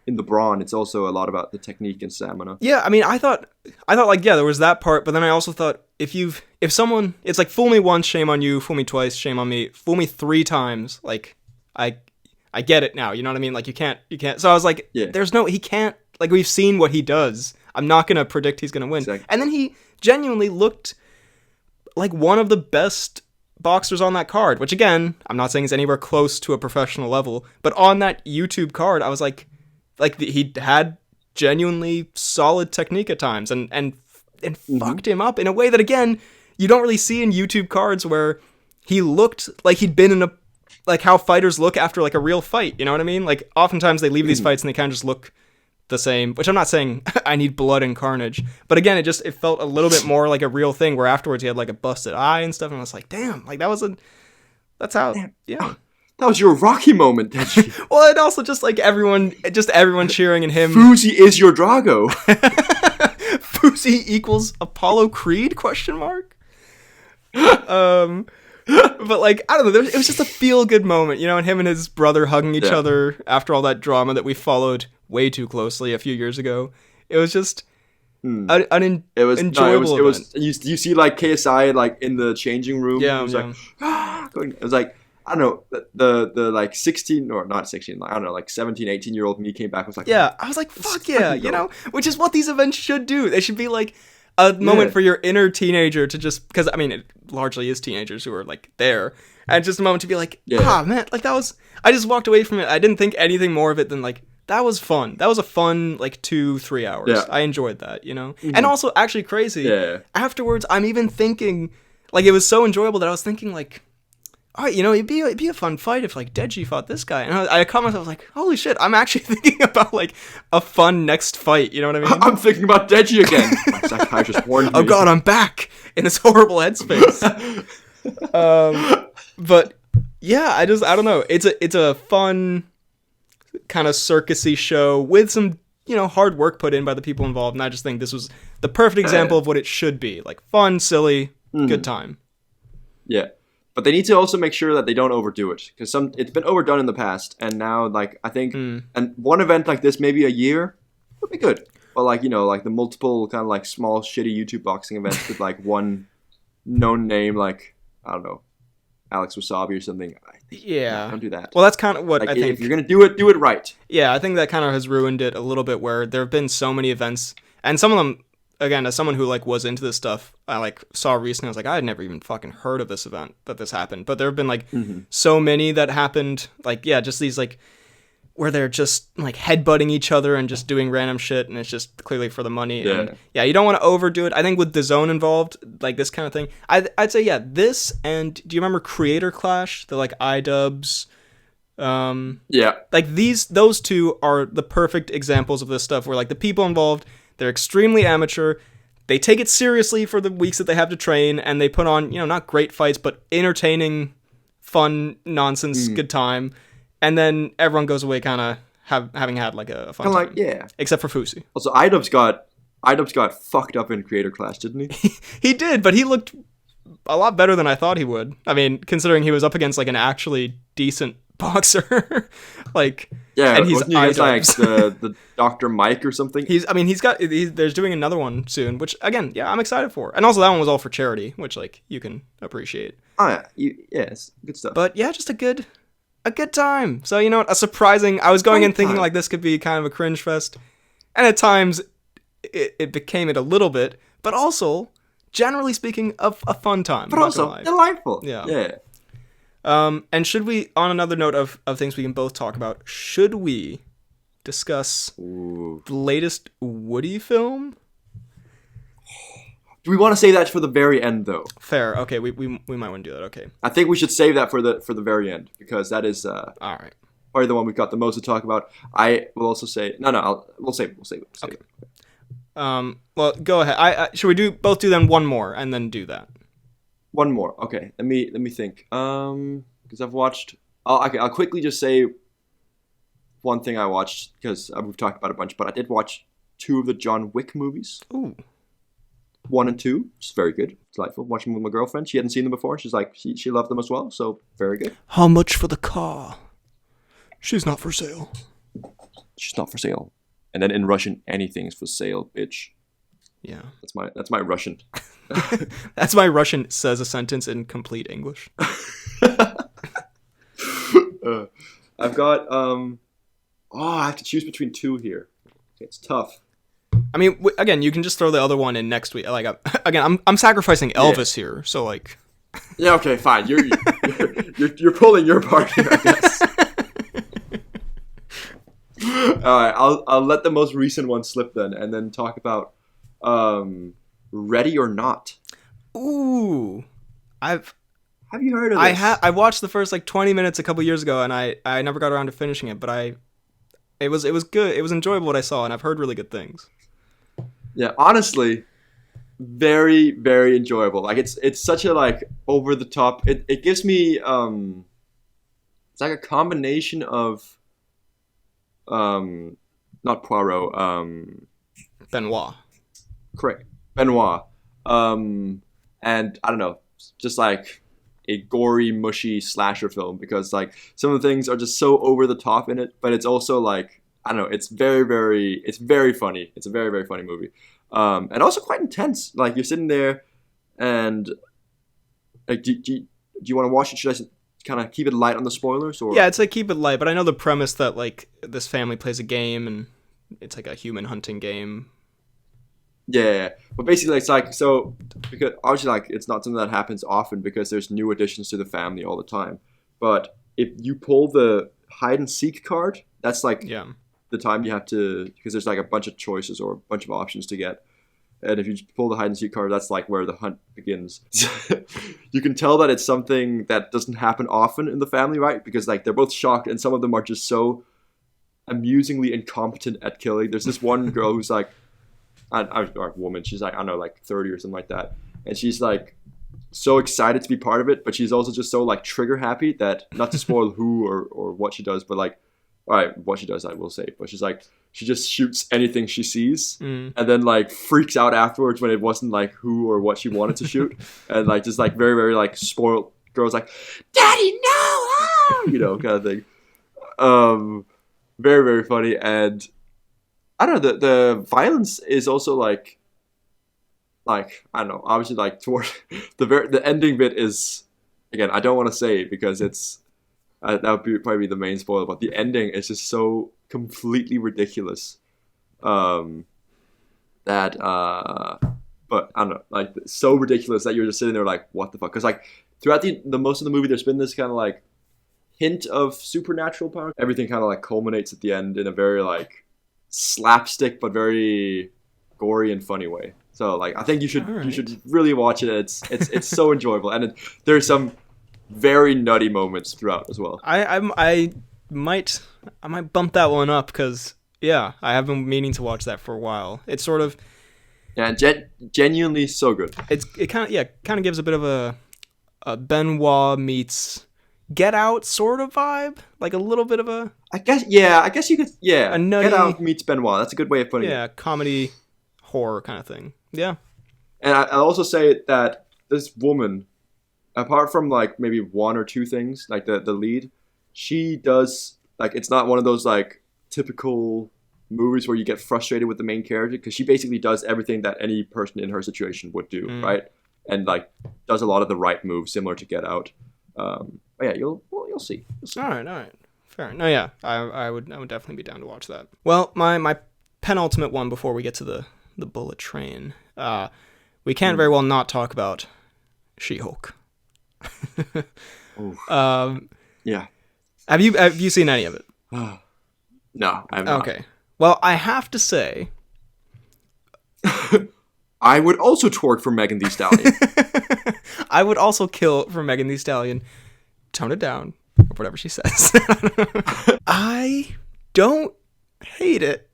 brawn. It's also a lot about the technique and stamina. Yeah, I mean, I thought like, yeah, there was that part. But then I also thought if someone, it's like fool me once, shame on you. Fool me twice, shame on me. Fool me 3 times. Like, I get it now. You know what I mean? Like, you can't. So I was like, he can't. Like, we've seen what he does. I'm not going to predict he's going to win. Exactly. And then he genuinely looked like one of the best boxers on that card, which again, I'm not saying is anywhere close to a professional level, but on that YouTube card, I was like he had genuinely solid technique at times and fucked him up in a way that, again, you don't really see in YouTube cards where he looked like he'd been in a, like how fighters look after like a real fight, you know what I mean? Like oftentimes they leave these fights and they kind of just look the same, which I'm not saying I need blood and carnage, but again, it felt a little bit more like a real thing where afterwards he had like a busted eye and stuff, and I was like, damn, like that's how, yeah. That was your Rocky moment, Deji. Well, and also just like everyone cheering and him. Fuzi is your Drago. Fuzi equals Apollo Creed? ? But like, I don't know, it was just a feel-good moment, you know, and him and his brother hugging each other after all that drama that we followed way too closely a few years ago. It was just enjoyable. It was you see like KSI like in the changing room. Yeah, it was like it was like, I don't know, the like 16 or not 16, like, I don't know, like 17, 18-year-old me came back, was like, yeah, I was like, fuck yeah, you know, which is what these events should do. They should be like a moment for your inner teenager to just, because I mean it largely is teenagers who are like there, and just a moment to be like, man, like that was, I just walked away from it, I didn't think anything more of it than like, that was fun. That was a fun, like, 2-3 hours. Yeah. I enjoyed that, you know? Mm-hmm. And also, actually crazy, afterwards, I'm even thinking, like, it was so enjoyable that I was thinking, like, oh, it'd be a fun fight if like Deji fought this guy. And I caught myself like, holy shit, I'm actually thinking about like a fun next fight. You know what I mean? I'm thinking about Deji again. My psychiatrist warned me. Oh god, I'm back in this horrible headspace. But yeah, I don't know. It's a fun kind of circusy show with some hard work put in by the people involved, and I just think this was the perfect example of what it should be, like fun, silly, good time. Yeah, but they need to also make sure that they don't overdo it, because it's been overdone in the past, and now like I think and one event like this, maybe a year, would be good. But like like the multiple kind of like small shitty YouTube boxing events with like one known name, like I don't know, Alex Wasabi or something. Yeah, don't do that. Well, that's kind of what like, I think. If you're gonna do it right. Yeah, I think that kind of has ruined it a little bit. Where there have been so many events, and some of them, again, as someone who like was into this stuff, I like saw recently. I was like, I had never even fucking heard of this event that this happened. But there have been like so many that happened. Like just these like where they're just like headbutting each other and just doing random shit, and it's just clearly for the money. Yeah. And you don't want to overdo it. I think with the zone involved, like this kind of thing, I'd say this. And do you remember Creator Clash? The like iDubbbz. Like those two are the perfect examples of this stuff where like the people involved, they're extremely amateur. They take it seriously for the weeks that they have to train, and they put on, not great fights, but entertaining, fun, nonsense, good time. And then everyone goes away kind of having had like a fun time. Yeah. Except for Fusi. Also, iDubbbz got fucked up in Creator Clash, didn't he? He did, but he looked a lot better than I thought he would. I mean, considering he was up against like an actually decent boxer. Like, yeah, and he's wasn't he against, like the Dr. Mike or something? There's doing another one soon, which again, I'm excited for. And also that one was all for charity, which like you can appreciate. Oh yeah, it's good stuff. But yeah, just a good time. So you know what, I was going in thinking like this could be kind of a cringe fest, and at times it became it a little bit, but also generally speaking, a fun time. But also delightful. Yeah. And should we, on another note of things we can both talk about, should we discuss the latest Woody film? Do we want to save that for the very end, though? Fair. Okay, we might want to do that. Okay. I think we should save that for the very end, because that is all right. Probably the one we've got the most to talk about. I will also say we'll save it. Okay. Well, go ahead. Should we both do then one more and then do that? One more. Okay. Let me think. Because I've watched. I'll quickly just say one thing I watched, because we've talked about a bunch, but I did watch 2 of the John Wick movies. Ooh. 1 and 2, which is very good. Delightful. Watching them with my girlfriend. She hadn't seen them before. She's like, she loved them as well. So very good. How much for the car? She's not for sale. She's not for sale. And then in Russian, anything is for sale, bitch. Yeah. That's my Russian. That's my Russian says a sentence in complete English. I've got I have to choose between 2 here. It's tough. I mean, again, you can just throw the other one in next week. Like, I'm sacrificing Elvis here, so like. Yeah. Okay. Fine. You're pulling your part here, I guess. All right. I'll let the most recent one slip then, and then talk about Ready or Not. Ooh, have you heard of this? I watched the first like 20 minutes a couple years ago, and I never got around to finishing it, but it was good. It was enjoyable what I saw, and I've heard really good things. Yeah, honestly, very, very enjoyable. Like it's such a like over the top. It gives me it's like a combination of not Poirot, Benoit. Correct. Benoit. And I don't know, just like a gory, mushy slasher film, because like some of the things are just so over the top in it, but it's also like, I don't know, it's very funny. It's a very, very funny movie. And also quite intense. Like you're sitting there and like, do you want to watch it? Should I kind of keep it light on the spoilers? Or? Yeah, it's like keep it light, but I know the premise that like this family plays a game and it's like a human hunting game. Yeah, but basically it's like, so because obviously like it's not something that happens often because there's new additions to the family all the time. But if you pull the hide and seek card, that's like the time you have to, because there's like a bunch of choices or a bunch of options to get. And if you pull the hide and seek card, that's like where the hunt begins. You can tell that it's something that doesn't happen often in the family, right? Because like they're both shocked, and some of them are just so amusingly incompetent at killing. There's this one girl who's like, or woman, she's like, I don't know, like 30 or something like that, and she's like so excited to be part of it, but she's also just so like trigger happy that, not to spoil who or what she does, but like, all right, what she does I will say, but she's like, she just shoots anything she sees, and then like freaks out afterwards when it wasn't like who or what she wanted to shoot, and like just like very, very like spoiled girls like, Daddy, no, ah! Kind of thing. Very, very funny, and I don't know, the violence is also like I don't know, obviously like toward the ending bit is, again, I don't want to say it because it's that would probably be the main spoiler, but the ending is just so completely ridiculous that but I don't know, like so ridiculous that you're just sitting there like, what the fuck? Because like throughout the most of the movie there's been this kind of like hint of supernatural power. Everything kind of like culminates at the end in a very like slapstick but very gory and funny way. So like I think you should really watch it. It's so enjoyable, and there's some very nutty moments throughout as well. I might bump that one up because I have been meaning to watch that for a while. It's sort of genuinely so good. It kind of gives a bit of a Benoit meets Get Out sort of vibe, like a little bit of a. I guess you could a nutty, Get Out meets Benoit. That's a good way of putting it. Yeah, comedy horror kind of thing. Yeah. And I'll also say that this woman, apart from like maybe one or two things, like the lead, she does like, it's not one of those like typical movies where you get frustrated with the main character, because she basically does everything that any person in her situation would do, right? And like does a lot of the right moves, similar to Get Out. But yeah, you'll see. All right, fair. No, yeah, I would definitely be down to watch that. Well, my penultimate one before we get to the bullet train. We can't very well not talk about She-Hulk. Yeah. Have you seen any of it? No, I have not. Okay. Well, I have to say, I would also twerk for Megan Thee Stallion. I would also kill for Megan Thee Stallion. Tone it down, or whatever she says. I don't hate it.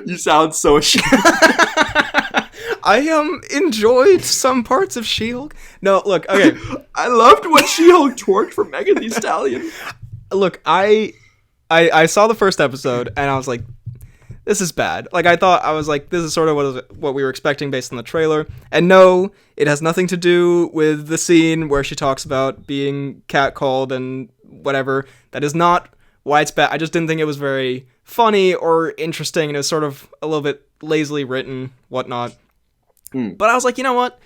You sound so ashamed. I enjoyed some parts of She-Hulk. No, look, okay. I loved when She-Hulk twerked for Megan Thee Stallion. Look, I saw the first episode and I was like, this is bad. Like I was like, this is sort of what we were expecting based on the trailer. And no, it has nothing to do with the scene where she talks about being catcalled and whatever. That is not why it's bad. I just didn't think it was very funny or interesting, and it was sort of a little bit lazily written, whatnot. But I was like, you know what?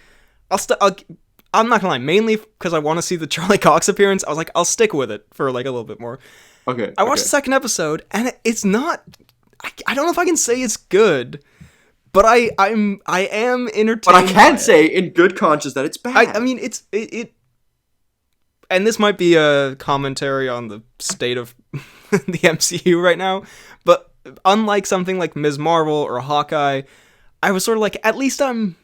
I'm not gonna lie, mainly because I want to see the Charlie Cox appearance. I was like, I'll stick with it for like a little bit more. Okay. I watched the second episode, and it's not. I don't know if I can say it's good, but I am entertained. But I can say in good conscience that it's bad. I mean, it. And this might be a commentary on the state of the MCU right now, but unlike something like Ms. Marvel or Hawkeye, I was sort of like, at least I'm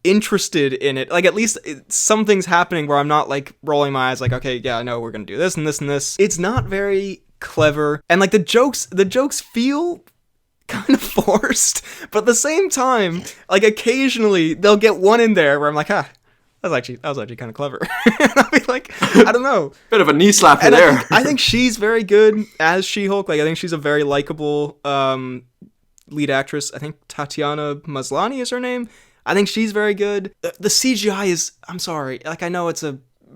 interested in it. Like, at least something's happening where I'm not like rolling my eyes like, okay, yeah, I know we're gonna do this and this and this. It's not very clever, and like the jokes feel kind of forced, but at the same time, like occasionally they'll get one in there where I'm like, that was actually kind of clever. And I'll be like, I don't know. Bit of a knee slapper there. I think she's very good as She-Hulk. Like, I think she's a very likable lead actress. I think Tatiana Maslany is her name. I think she's very good. The CGI is, I'm sorry, like I know it's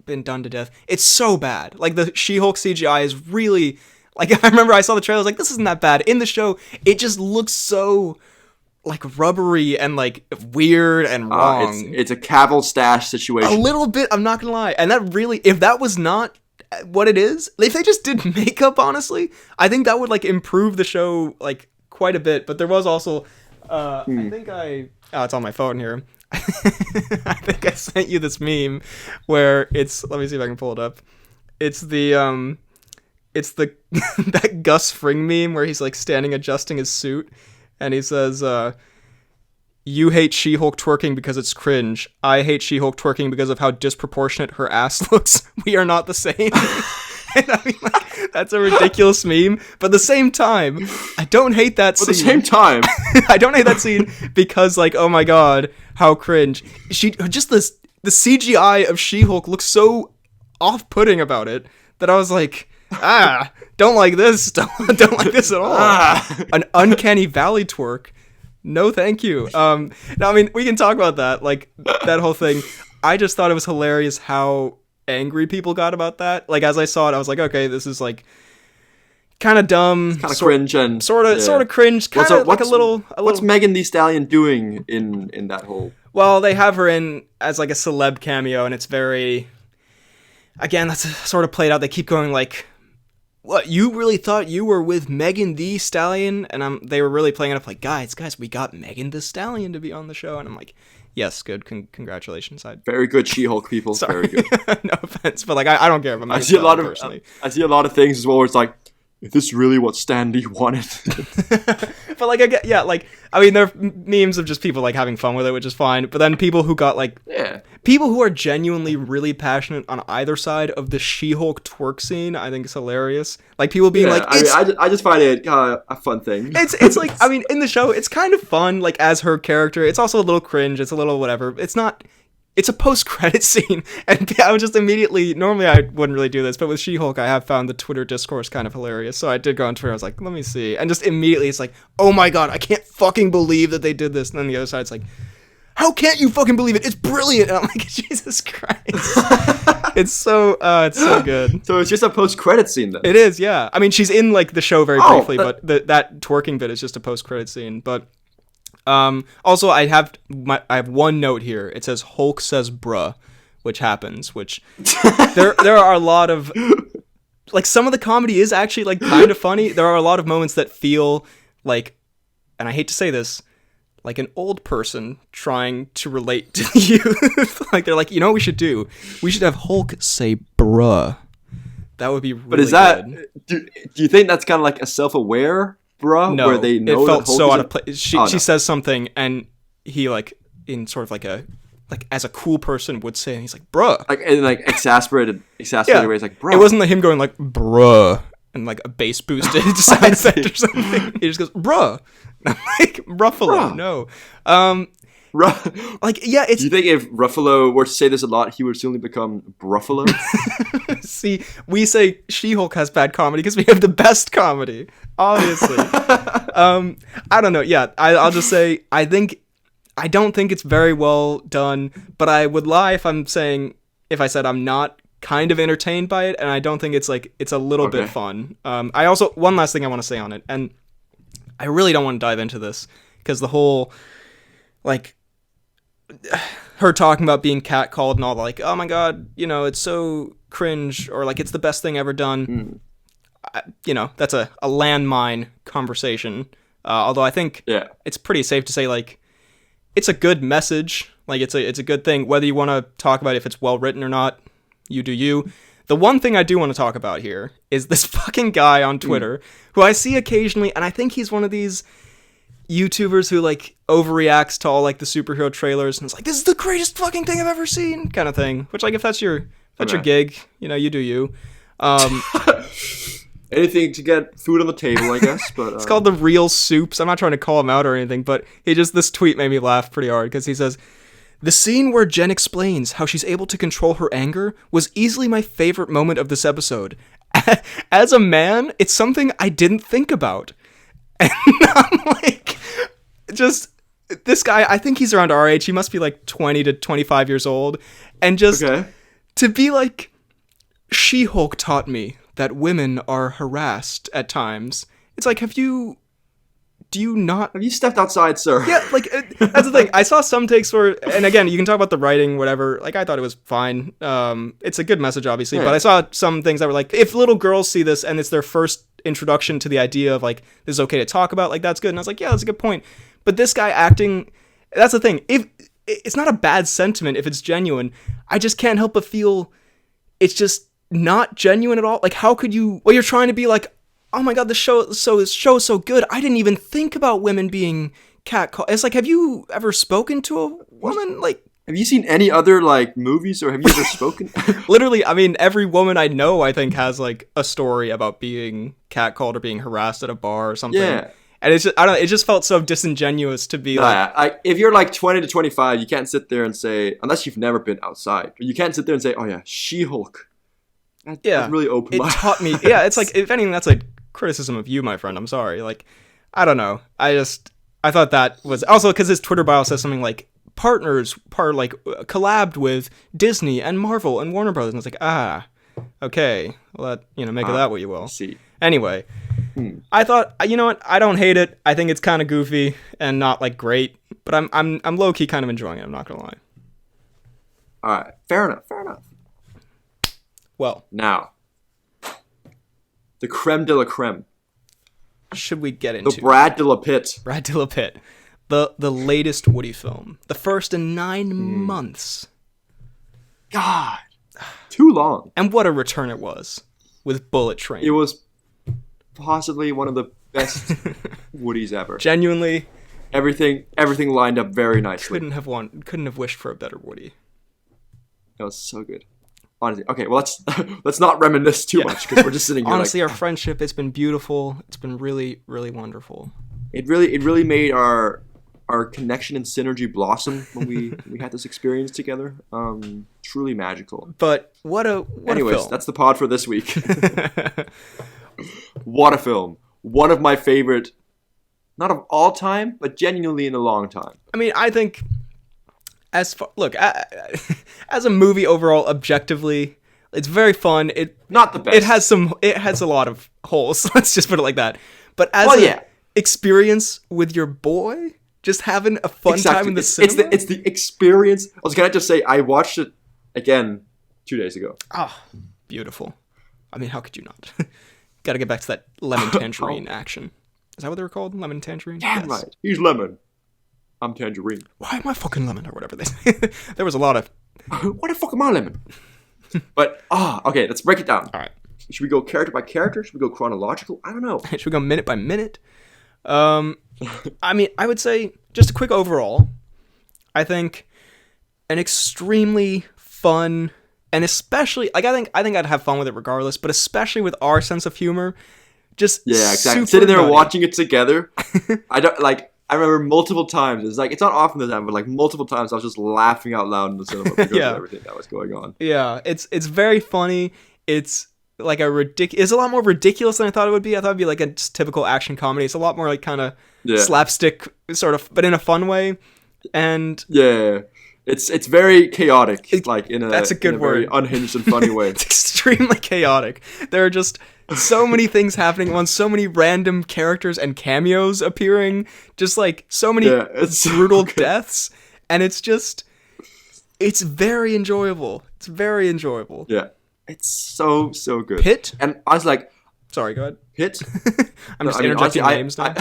been done to death. It's so bad. Like the She-Hulk CGI is really, like I remember I saw the trailer, I was like, this isn't that bad. In the show, it just looks so like rubbery and like weird and wrong. It's a Cavill stash situation. A little bit, I'm not gonna lie. And that really, if that was not what it is, if they just did makeup, honestly, I think that would like improve the show like quite a bit. But there was also, I think it's on my phone here. I think I sent you this meme where let me see if I can pull it up. It's the that Gus Fring meme where he's like standing adjusting his suit, and he says, You hate She-Hulk twerking because it's cringe. I hate She-Hulk twerking because of how disproportionate her ass looks. We are not the same. And I mean, like, that's a ridiculous meme. But at the same time, I don't hate that scene. At the same time, I don't hate that scene because, like, oh my god, how cringe. The CGI of She-Hulk looks so off-putting about it that I was like, don't like this. Don't like this at all. An uncanny valley twerk. No, thank you. No, I mean, we can talk about that, like, that whole thing. I just thought it was hilarious how angry people got about that. Like, as I saw it, I was like, okay, this is, like, kind of dumb. Kind of cringe and... Sort of cringe. Kind of like a little... What's Megan Thee Stallion doing in that whole... Well, they have her in as, like, a celeb cameo, and it's very... Again, that's sort of played out. They keep going, like... What, you really thought you were with Megan Thee Stallion? And they were really playing it up like, guys, we got Megan Thee Stallion to be on the show. And I'm like, yes, good, congratulations. Very good She-Hulk, people. Sorry. Very good. No offense, but like, I don't care about Megan I see a lot of personally. I see a lot of things as well where it's like, is this really what Stan Lee wanted? But like, I mean, there are memes of just people like having fun with it, which is fine. But then people who got like, people who are genuinely really passionate on either side of the She-Hulk twerk scene, I think is hilarious. Like people being like, I just find it a fun thing. It's like, I mean, in the show, it's kind of fun, like as her character. It's also a little cringe. It's a little whatever. It's a post-credit scene, and I was just immediately, normally I wouldn't really do this, but with She-Hulk, I have found the Twitter discourse kind of hilarious, so I did go on Twitter, I was like, let me see, and just immediately it's like, oh my god, I can't fucking believe that they did this, and then the other side's like, how can't you fucking believe it? It's brilliant! And I'm like, Jesus Christ. It's so good. So it's just a post-credit scene, then? It is, yeah. I mean, she's in, like, the show very briefly, but that twerking bit is just a post-credit scene, but... Also, I have one note here. It says Hulk says bruh, which happens, which there are a lot of, like, some of the comedy is actually, like, kind of funny. There are a lot of moments that feel like, and I hate to say this, like an old person trying to relate to the youth. Like, they're like, you know what we should do? We should have Hulk say bruh. That would be really good. But is that, do you think that's kind of like a self-aware bruh, no, where they know it felt that Hulk so is out of place. She says something, and he, like, in sort of like as a cool person would say, and he's like, bruh. Like, in, like, exasperated ways, like, bruh. It wasn't like him going, like, bruh, and, like, a bass boosted sound effect or something. He just goes, bruh. And I'm like, Ruffalo, bruh. No. Like, yeah, it's... Do you think if Ruffalo were to say this a lot, he would soon become Bruffalo? See, we say She-Hulk has bad comedy because we have the best comedy, obviously. I don't know. Yeah, I'll just say I don't think it's very well done, but I would lie if I said I'm not kind of entertained by it, and I don't think it's a little bit fun. I also, one last thing I want to say on it, and I really don't want to dive into this because the whole, like, her talking about being catcalled and all, like, oh my god, you know, it's so cringe, or like it's the best thing ever done. You know, that's a landmine conversation. Although I think it's pretty safe to say, like, it's a good message. Like, it's a good thing. Whether you want to talk about if it's well written or not, you do you. The one thing I do want to talk about here is this fucking guy on Twitter who I see occasionally, and I think he's one of these YouTubers who, like, overreacts to all, like, the superhero trailers, and it's like, this is the greatest fucking thing I've ever seen, kind of thing. Which, like, if that's your gig, you know, you do you. Anything to get food on the table, I guess. But it's called The Real Soups. I'm not trying to call him out or anything, but this tweet made me laugh pretty hard, because he says, the scene where Jen explains how she's able to control her anger was easily my favorite moment of this episode. As a man, it's something I didn't think about. And I'm like, just, this guy, I think he's around our age. He must be like 20 to 25 years old. And just to be like, She-Hulk taught me that women are harassed at times. It's like, have you stepped outside, sir? Yeah, like, that's the thing. I saw some takes where, and again, you can talk about the writing, whatever. Like, I thought it was fine. It's a good message, obviously, but I saw some things that were like, if little girls see this and it's their first introduction to the idea of, like, this is okay to talk about, like, that's good. And I was like, yeah, that's a good point. But this guy acting, that's the thing. If it's not a bad sentiment if it's genuine, I just can't help but feel it's just not genuine at all. Like, how could you, well, you're trying to be like, oh my god, the show is so good. I didn't even think about women being catcall. It's like, have you ever spoken to a woman? Like, have you seen any other like movies, or have you ever spoken? Literally, I mean, every woman I know, I think, has like a story about being catcalled or being harassed at a bar or something. Yeah. And it's just, I don't know, it just felt so disingenuous to be like, if you're like 20 to 25, you can't sit there and say, unless you've never been outside, you can't sit there and say, oh yeah, She-Hulk. That really opened my eyes. It taught me. Yeah, it's like, if anything, that's a criticism of you, my friend. I'm sorry. Like, I don't know. I thought that was also because his Twitter bio says something like collabed with Disney and Marvel and Warner Brothers. And it's like, okay, well, make of that what you will. See. Anyway, I thought, you know what? I don't hate it. I think it's kind of goofy and not like great, but I'm low key kind of enjoying it. I'm not gonna lie. All right, fair enough. Well, now the creme de la creme. Should we get into the Brad de la Pitt? Brad de la Pitt, the latest Woody film, the first in 9 months. God, too long. And what a return it was with Bullet Train. It was possibly one of the best Woodies ever. Genuinely, everything lined up very nicely. Couldn't have wished for a better Woody. That was so good. Honestly, okay. Well, let's not reminisce too much because we're just sitting here. Honestly, our friendship, it's been beautiful. It's been really, really wonderful. It really made our connection and synergy blossom when we had this experience together. Truly magical. But what a film. That's the pod for this week. What a film. One of my favorite, not of all time, but genuinely in a long time. I mean, I think as a movie overall, objectively, it's very fun. Not the best. It has a lot of holes. Let's just put it like that. But as experience with your boy, just having a fun time in the cinema. It's the experience. Also, can I just say, I watched it again 2 days ago. Oh, beautiful. I mean, how could you not? Got to get back to that lemon tangerine action. Is that what they were called? Lemon tangerine? Damn right. He's lemon. I'm tangerine. Why am I fucking lemon or whatever they say? There was a lot of... Why the fuck am I lemon? But, okay, let's break it down. All right. Should we go character by character? Should we go chronological? I don't know. Should we go minute by minute? I mean, I would say, just a quick overall, I think an extremely fun, and especially, like, I think I'd have fun with it regardless, but especially with our sense of humor, just exactly. Sitting there watching it together, I remember multiple times. It's like, it's not often the time, but like multiple times I was just laughing out loud in the cinema because of everything that was going on. Yeah, it's very funny. It's like it's a lot more ridiculous than I thought it would be. I thought it'd be like a typical action comedy. It's a lot more like kind of slapstick sort of, but in a fun way. And it's very chaotic. That's a good word. Very unhinged and funny way. It's extremely chaotic. There are just so many things happening at once, so many random characters and cameos appearing, just like so many brutal deaths, and it's very enjoyable. It's very enjoyable. Yeah. It's so good. Pitt? And I was like... Sorry, go ahead. Pitt? I'm just interjecting names now.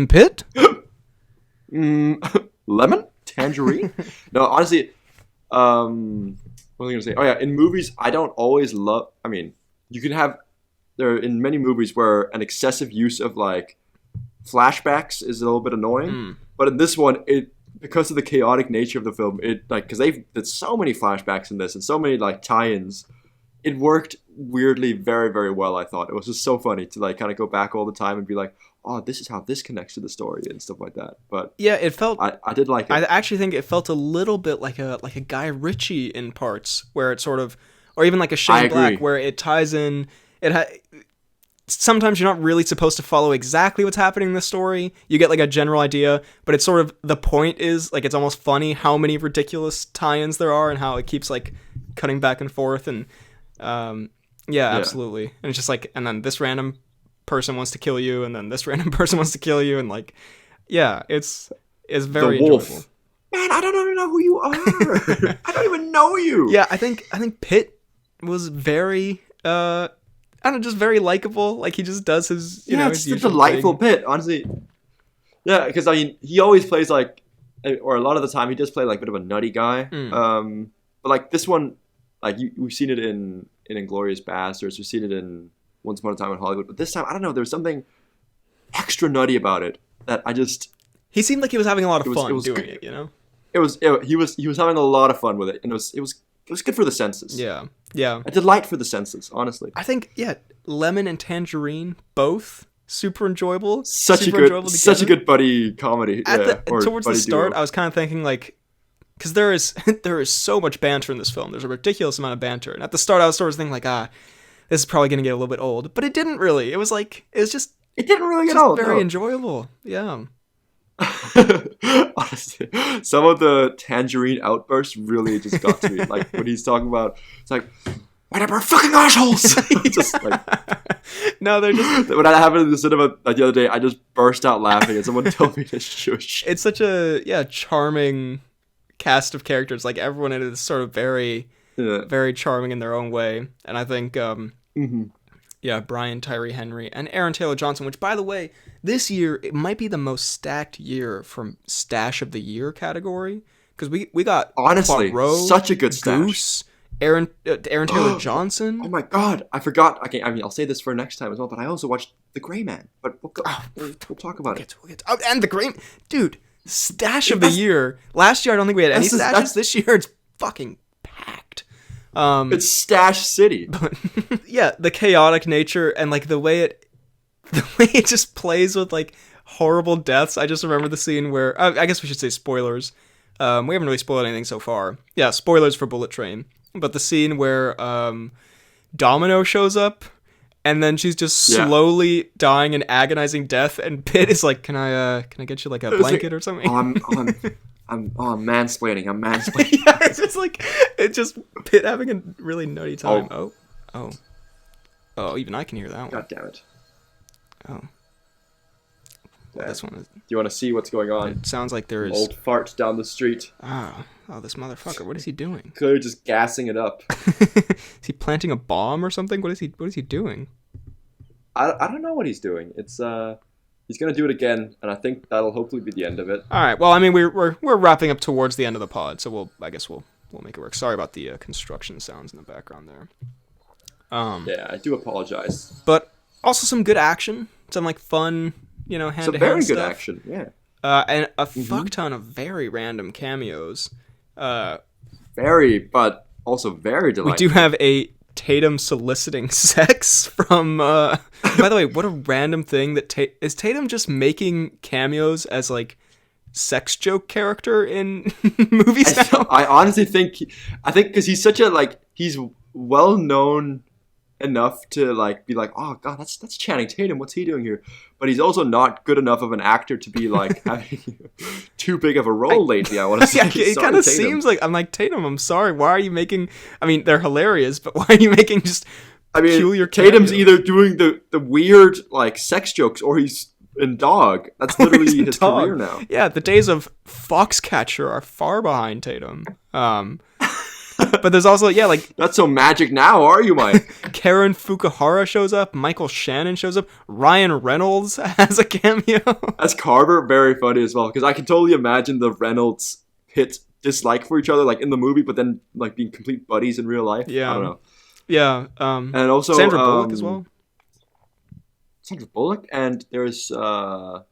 Pitt? Lemon? Tangerine? No, honestly, what was I going to say? Oh yeah, in movies, I don't always love... I mean, you can have... There are in many movies where an excessive use of like flashbacks is a little bit annoying. But in this one, because of the chaotic nature of the film, because they did so many flashbacks in this and so many like tie-ins, it worked weirdly very, very well. I thought it was just so funny to like kind of go back all the time and be like, oh, this is how this connects to the story and stuff like that. But yeah, it felt. I did like it. I actually think it felt a little bit like a Guy Ritchie in parts, where it sort of, or even like a Shane Black, where it ties in. Sometimes you're not really supposed to follow exactly what's happening in the story. You get like a general idea, but it's sort of, the point is like, it's almost funny how many ridiculous tie-ins there are and how it keeps like cutting back and forth. And absolutely. And it's just like, and then this random person wants to kill you, and then this random person wants to kill you, and like, it's very enjoyable. Man, I don't even know who you are. I don't even know you. Yeah, I think Pitt was very just very likable. Like, he just does his, it's a delightful Pitt, honestly. Yeah, because I mean, he always plays like, or a lot of the time he does play like a bit of a nutty guy. But like this one, like we've seen it in Inglourious Basterds, we've seen it in Once Upon a Time in Hollywood. But this time, I don't know, there's something extra nutty about it that He seemed like he was having a lot of fun doing good. it, you know? He was having a lot of fun with it, and it was good for the senses. Yeah. A delight for the senses, honestly. I think lemon and tangerine both super enjoyable. Such a good buddy comedy. Towards the start, duo. I was kind of thinking like, because there is so much banter in this film. There's a ridiculous amount of banter, and at the start, I was sort of thinking like, this is probably gonna get a little bit old, but it didn't really. It didn't really get old. Very enjoyable. Yeah. Honestly, some of the tangerine outbursts really just got to me. Like when he's talking about, it's like, whatever, fucking assholes. Just like, no, they're just. When I happened in the cinema the other day, I just burst out laughing, and someone told me to shush. It's such a charming cast of characters. Like everyone in it is sort of very, very charming in their own way, and I think, Brian Tyree Henry and Aaron Taylor Johnson, which, by the way, this year, it might be the most stacked year from Stash of the Year category. Because we got, honestly, Poirot, such a good stash. Goose, Aaron Taylor Johnson. Oh my god, I forgot. Okay, I mean, I'll say this for next time as well, but I also watched The Gray Man. But we'll talk about it. And The Gray Man. Dude, Stash of the Year. Last year, I don't think we had any stashes. This year, it's fucking packed. It's Stash City. But, the chaotic nature and like the way it just plays with like horrible deaths. I just remember the scene where I guess we should say spoilers. We haven't really spoiled anything so far. Yeah, spoilers for Bullet Train. But the scene where Domino shows up and then she's just slowly dying an agonizing death, and Pitt is like, "Can I get you like a blanket or something?" I'm mansplaining. Yeah, it's just Pitt having a really nutty time. Oh, even I can hear that one. God damn it. Oh. Well, this one is... Do you want to see what's going on? It sounds like there is... Old fart down the street. Oh, this motherfucker. What is he doing? Clearly just gassing it up. Is he planting a bomb or something? What is he doing? I don't know what he's doing. It's he's gonna do it again, and I think that'll hopefully be the end of it. All right. Well, I mean, we're wrapping up towards the end of the pod, so I guess we'll make it work. Sorry about the construction sounds in the background there. Yeah, I do apologize. But also some good action, some like fun, hand-to-hand stuff. Some very good action, yeah. And a fuck ton of very random cameos. But also very delightful. We do have a Tatum soliciting sex from... by the way, what a random thing that... Is Tatum just making cameos as, like, sex joke character in movies now? I honestly think... I think because he's such a, like... He's well-known enough to like be like, oh god, that's Channing Tatum, what's he doing here? But he's also not good enough of an actor to be like having too big of a role lately, I want to say. It kind of seems like, I'm like, Tatum, I'm sorry, why are you making, I mean, they're hilarious, but why are you making just peculiar Tatum's cameos? either doing the weird like sex jokes or he's in Dog. That's literally his career now. Yeah, the days of Foxcatcher are far behind Tatum. But there's also, like... Not so magic now, are you, Mike? Karen Fukuhara shows up. Michael Shannon shows up. Ryan Reynolds has a cameo. As Carver, very funny as well. Because I can totally imagine the Reynolds-Pitt dislike for each other, like, in the movie, but then, like, being complete buddies in real life. Yeah. I don't know. Yeah. And also... Sandra Bullock as well. Sandra Bullock? And there's, what's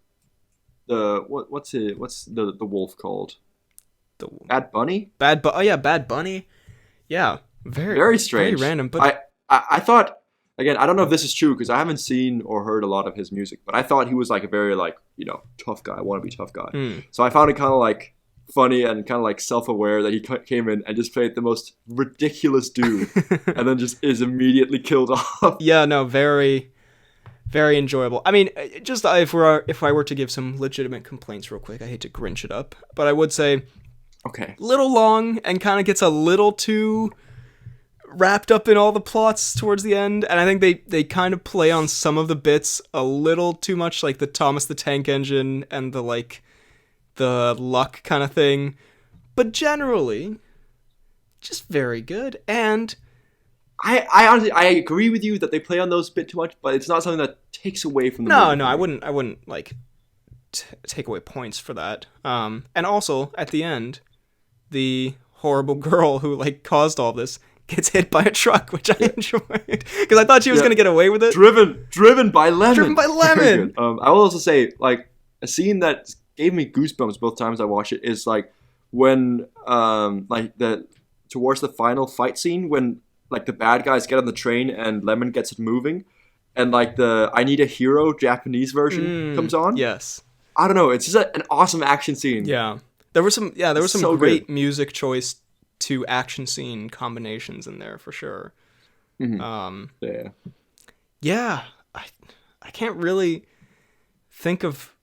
the wolf called? Bad Bunny? Bad Bunny. Yeah, very strange, very random. But I thought, again, I don't know if this is true because I haven't seen or heard a lot of his music, but I thought he was like a very like tough guy, wannabe tough guy. So I found it kind of like funny and kind of like self-aware that he came in and just played the most ridiculous dude, and then just is immediately killed off. Yeah, no, very, very enjoyable. I mean, just if I were to give some legitimate complaints real quick, I hate to Grinch it up, but I would say. Okay. Little long and kind of gets a little too wrapped up in all the plots towards the end. And I think they kind of play on some of the bits a little too much, like the Thomas the Tank Engine and the luck kind of thing. But generally, just very good. And I honestly agree with you that they play on those a bit too much, but it's not something that takes away from the movie. No, I wouldn't like take away points for that. And also at the end, the horrible girl who like caused all this gets hit by a truck, which I enjoyed because I thought she was gonna get away with it. Driven by lemon. I will also say like a scene that gave me goosebumps both times I watched it is like when like the towards the final fight scene when like the bad guys get on the train and Lemon gets it moving, and like the I Need a Hero Japanese version comes on. Yes. I don't know. It's just an awesome action scene. Yeah. There were some So great good. music choice to action scene combinations in there for sure. Yeah. Yeah. I can't really think of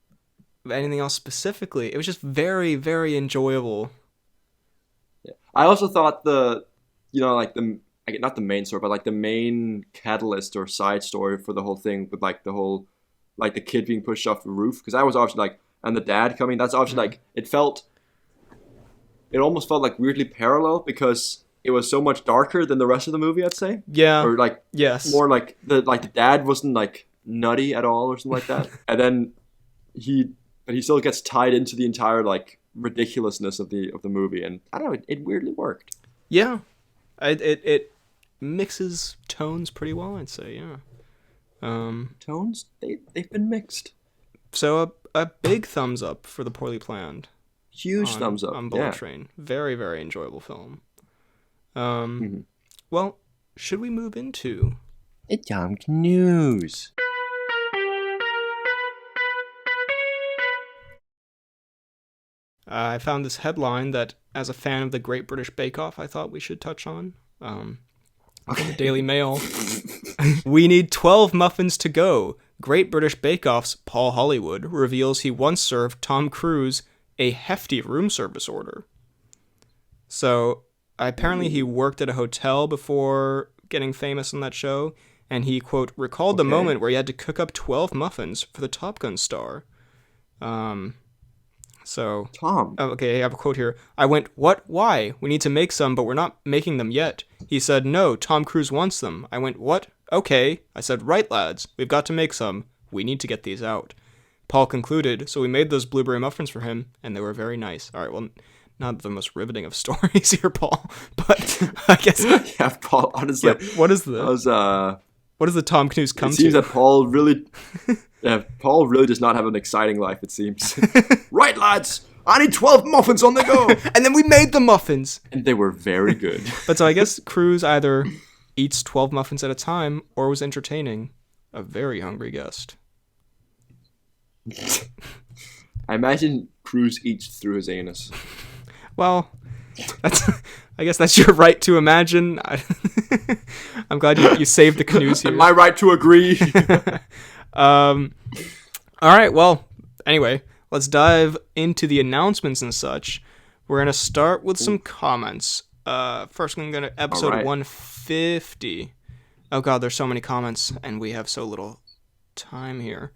anything else specifically. It was just very, very enjoyable. Yeah. I also thought like not the main story, but like the main catalyst or side story for the whole thing with like the whole, like the kid being pushed off the roof. Because that was obviously like, and the dad coming, that's obviously like, it almost felt like weirdly parallel because it was so much darker than the rest of the movie, I'd say. Yeah. Or like, yes. more like the dad wasn't like nutty at all or something like that. And then he still gets tied into the entire like ridiculousness of the movie, and I don't know, it weirdly worked. Yeah, it mixes tones pretty well, I'd say. Yeah. Tones they've been mixed. So a big thumbs up for The Poorly Planned. Huge thumbs up on Bullet Train. Very, very enjoyable film. Mm-hmm. Well, should we move into It's Cnews? I found this headline that, as a fan of the Great British Bake Off, I thought we should touch on. The Daily Mail. We need 12 muffins to go. Great British Bake Off's Paul Hollywood reveals he once served Tom Cruise a hefty room service order. So, apparently he worked at a hotel before getting famous on that show, and he, quote, recalled the moment where he had to cook up 12 muffins for the Top Gun star. So, Tom. Oh, okay, I have a quote here. I went, what? Why? We need to make some, but we're not making them yet. He said, no, Tom Cruise wants them. I went, what? Okay. I said, right, lads. We've got to make some. We need to get these out. Paul concluded, so we made those blueberry muffins for him, and they were very nice. All right, well, not the most riveting of stories here, Paul, but I guess... Yeah, Paul, honestly. Yeah, what is the... What does the Tom Cruise come to? It seems that Paul really... Yeah, Paul really does not have an exciting life, it seems. Right, lads! I need 12 muffins on the go! And then we made the muffins! And they were very good. But so I guess Cruise either eats 12 muffins at a time or was entertaining a very hungry guest. I imagine Cruise eats through his anus. Well, I guess that's your right to imagine. I'm glad you saved the Cnews here. My right to agree. All right, well, anyway, let's dive into the announcements and such. We're going to start with some comments. First, we're going to episode 150. Oh, God, there's so many comments, and we have so little time here.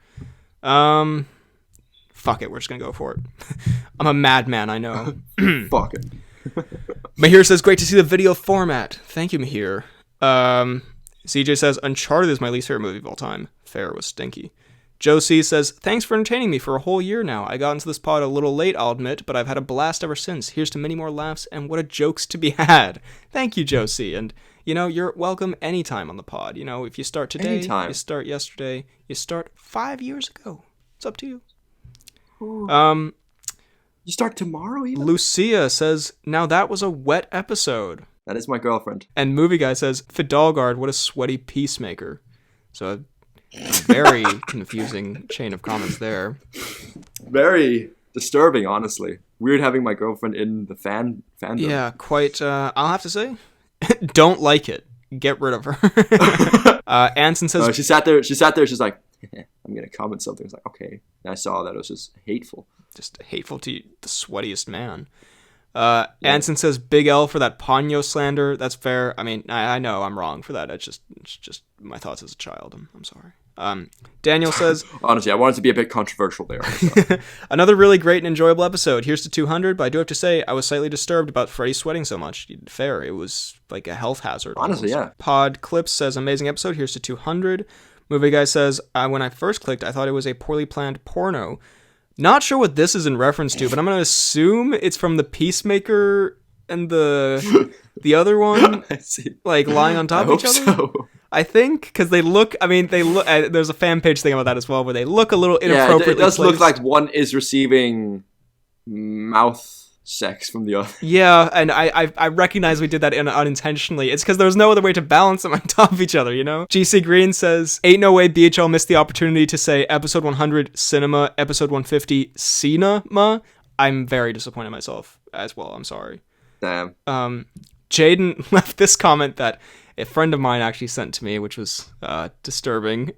Fuck it, we're just going to go for it. I'm a madman, I know. Fuck it. Mahir says, great to see the video format. Thank you, Mahir. CJ says, Uncharted is my least favorite movie of all time. Fair was stinky. Joe C says, thanks for entertaining me for a whole year now. I got into this pod a little late, I'll admit, but I've had a blast ever since. Here's to many more laughs and what a jokes to be had. Thank you, Joe C. And, you're welcome anytime on the pod. If you start today, you start yesterday, you start 5 years ago. It's up to you. Ooh. You start tomorrow even? Lucia says, now that was a wet episode. That is my girlfriend. And Movie Guy says, Fidalgard, what a sweaty peacemaker. So a very confusing chain of comments there. Very disturbing, honestly. Weird having my girlfriend in the fandom. Yeah, quite, I'll have to say, don't like it. Get rid of her. Anson says... she sat there, she's like, I'm going to comment something. It's like, okay. And I saw that it was just hateful. Just hateful to the sweatiest man. Anson says, Big L for that Ponyo slander. That's fair. I mean, I know I'm wrong for that. It's just my thoughts as a child. I'm sorry. Daniel says... Honestly, I wanted to be a bit controversial there. So. Another really great and enjoyable episode. Here's to 200, but I do have to say, I was slightly disturbed about Freddy sweating so much. Fair. It was like a health hazard. Honestly, almost. yeah. Pod Clips says, amazing episode. Here's to 200. Movie Guy says, when I first clicked, I thought it was a poorly planned porno. Not sure what this is in reference to, but I'm going to assume it's from the Peacemaker and the other one, I see. like lying on top of each other. So. I think because they look. I mean, they look. There's a fan page thing about that as well, where they look a little inappropriately. Yeah, it does placed. look like one is receiving mouth sex from the other. Yeah, and I recognize we did that unintentionally. It's because there was no other way to balance them on top of each other, you know? GC Green says, ain't no way BHL missed the opportunity to say episode 100 cinema, episode 150 cinema. I'm very disappointed in myself as well. I'm sorry. Damn. Jaden left this comment that a friend of mine actually sent to me, which was disturbing.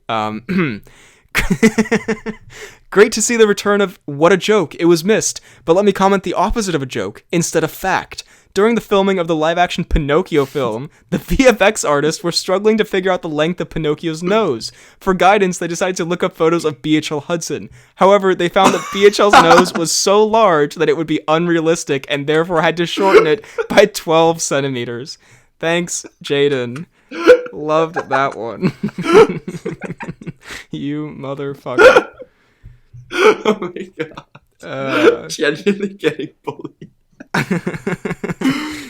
Great to see the return of What a Joke. It was missed, but let me comment the opposite of a joke, instead of fact. During the filming of the live-action Pinocchio film, the VFX artists were struggling to figure out the length of Pinocchio's nose. For guidance, they decided to look up photos of BHL Hudson. However, they found that BHL's nose was so large that it would be unrealistic and therefore had to shorten it by 12 centimeters. Thanks, Jaden. Loved that one. You motherfucker. Oh my god. Genuinely getting bullied.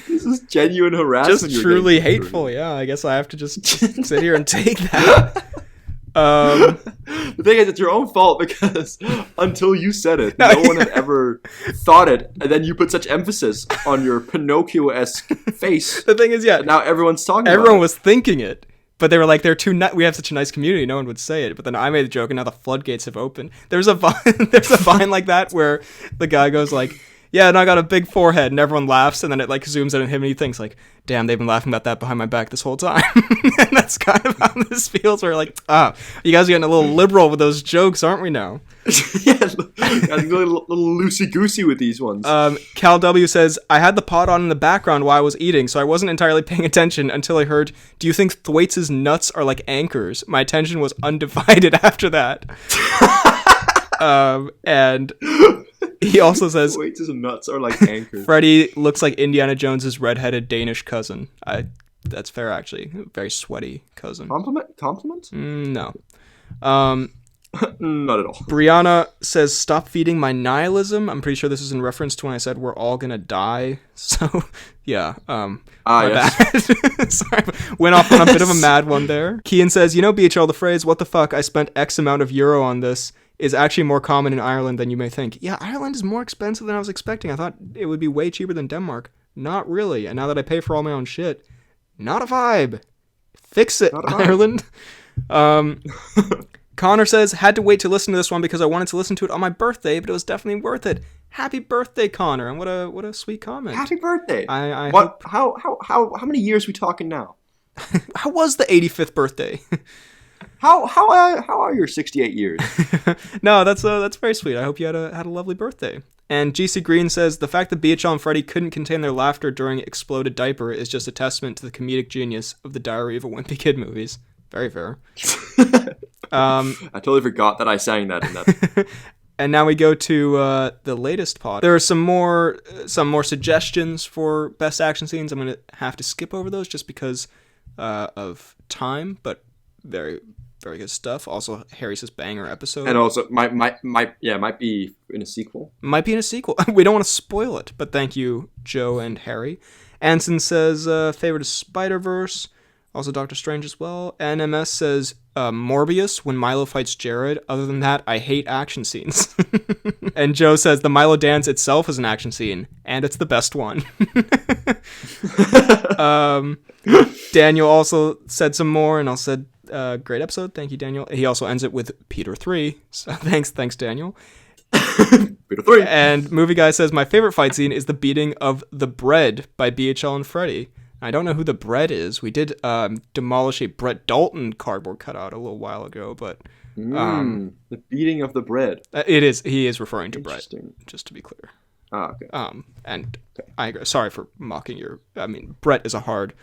This is genuine harassment. Just truly hateful, yeah. I guess I have to just sit here and take that. The thing is, it's your own fault because until you said it, no one had ever thought it, and then you put such emphasis on your Pinocchio-esque face. The thing is, yeah, now everyone's talking about it. Everyone was thinking it. But they were like, they're too we have such a nice community, no one would say it. But then I made the joke, and now the floodgates have opened. There's a vine like that where the guy goes like, yeah, and I got a big forehead, and everyone laughs, and then it like zooms in on him, and he thinks like, damn, they've been laughing about that behind my back this whole time. And that's kind of how this feels, where like, you guys are getting a little liberal with those jokes, aren't we now? Yeah, a little loosey-goosey with these ones. Cal W says, I had the pod on in the background while I was eating, so I wasn't entirely paying attention until I heard, do you think Thwaites' nuts are like anchors? My attention was undivided after that. And he also says, Thwaites' nuts are like anchors. Freddy looks like Indiana Jones's redheaded Danish cousin. That's fair, actually. Very sweaty cousin. Compliment? No. Not at all. Brianna says, stop feeding my nihilism. I'm pretty sure this is in reference to when I said we're all gonna die. So, yeah. Yes. Sorry, went off on a bit of a mad one there. Kian says, BHL, the phrase, what the fuck, I spent X amount of euro on this, is actually more common in Ireland than you may think. Yeah, Ireland is more expensive than I was expecting. I thought it would be way cheaper than Denmark. Not really. And now that I pay for all my own shit, not a vibe. Fix it, Ireland. Connor says, had to wait to listen to this one because I wanted to listen to it on my birthday, but it was definitely worth it. Happy birthday, Connor, and what a sweet comment. Happy birthday. I what? How many years are we talking now? How was the 85th birthday? How are your 68 years? No, that's very sweet. I hope you had a lovely birthday. And GC Green says, the fact that BHL and Freddy couldn't contain their laughter during Exploded Diaper is just a testament to the comedic genius of the Diary of a Wimpy Kid movies. Very fair. I totally forgot that I sang that in that. And now we go to the latest pod. There are some more suggestions for best action scenes. I'm going to have to skip over those just because of time, but very, very good stuff. Also, Harry says banger episode. And also, might be in a sequel. Might be in a sequel. We don't want to spoil it, but thank you, Joe and Harry. Anson says favorite is Spider-Verse. Also Doctor Strange as well. NMS says Morbius when Milo fights Jared. Other than that, I hate action scenes. And Joe says the Milo dance itself is an action scene, and it's the best one. Daniel also said some more, and also said great episode. Thank you, Daniel. He also ends it with Peter 3. So thanks, Daniel. Peter 3. And Movie Guy says my favorite fight scene is the beating of the bread by BHL and Freddy. I don't know who the bread is. We did demolish a Brett Dalton cardboard cutout a little while ago, but the beating of the bread. It is. He is referring to Brett. Just to be clear. Okay. And I agree. Sorry for mocking your. I mean, Brett is a hard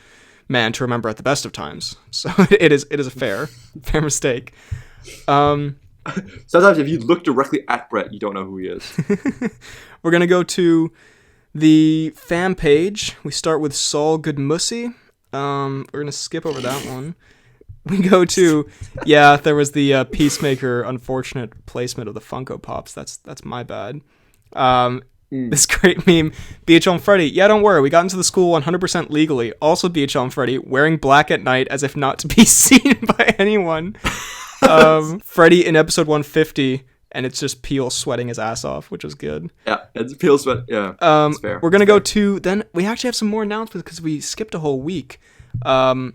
man to remember at the best of times, so it is a fair mistake. Sometimes if you look directly at Brett, you don't know who he is. We're gonna go to the fan page. We start with Saul Goodmussy. We're going to skip over that one. We go to, there was the Peacemaker unfortunate placement of the Funko Pops. That's my bad. This great meme, BHL and Freddy. Yeah, don't worry, we got into the school 100% legally. Also BHL and Freddy, wearing black at night as if not to be seen by anyone. Freddy in episode 150, and it's just Peel sweating his ass off, which was good. Yeah, it's Peel sweat. Yeah, that's fair. We're going to go to, then we actually have some more announcements because we skipped a whole week. Oh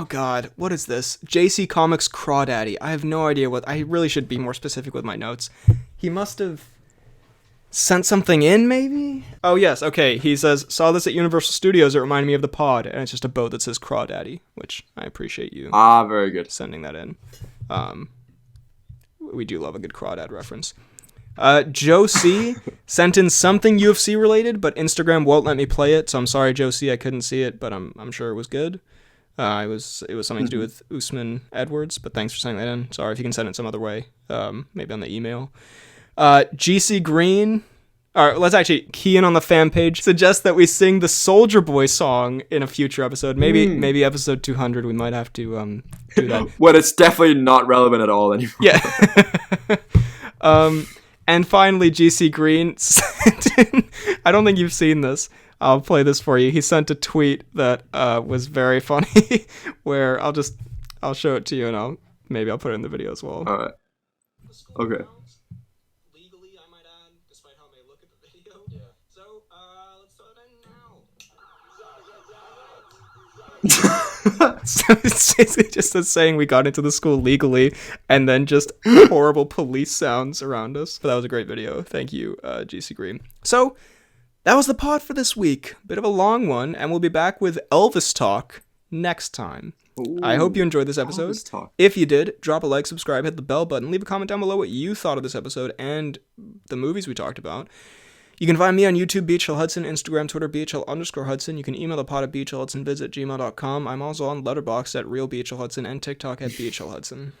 God, what is this? JC Comics Crawdaddy. I have no idea what, I really should be more specific with my notes. He must have sent something in, maybe? Oh, yes, okay. He says, saw this at Universal Studios. It reminded me of the pod. And it's just a boat that says Crawdaddy, which I appreciate you. Very good. Sending that in. We do love a good Crawdad reference. Joe C. sent in something UFC related, but Instagram won't let me play it. So I'm sorry, Joe C. I couldn't see it, but I'm sure it was good. It was something to do with Usman Edwards, but thanks for sending that in. Sorry if you can send it some other way. Maybe on the email. GC Green, or let's actually key in on the fan page, suggests that we sing the Soldier Boy song in a future episode. Maybe episode 200 we might have to do that. Well, it's definitely not relevant at all anymore. Yeah. And finally, GC Green sent in, I don't think you've seen this. I'll play this for you. He sent a tweet that was very funny where I'll show it to you and maybe I'll put it in the video as well. All right. Okay. So it's basically just us saying we got into the school legally and then just horrible police sounds around us. But that was a great video. Thank you, GC Green. So that was the pod for this week. Bit of a long one, and we'll be back with Elvis Talk next time. Ooh, I hope you enjoyed this episode. If you did, drop a like, subscribe, hit the bell button, leave a comment down below what you thought of this episode and the movies we talked about. You can find me on YouTube, BHL Hudson, Instagram, Twitter, BHL_Hudson. You can email the pod at bhlhudsonvids@gmail.com. I'm also on Letterboxd at RealBHLHudson and TikTok at BHLHudson.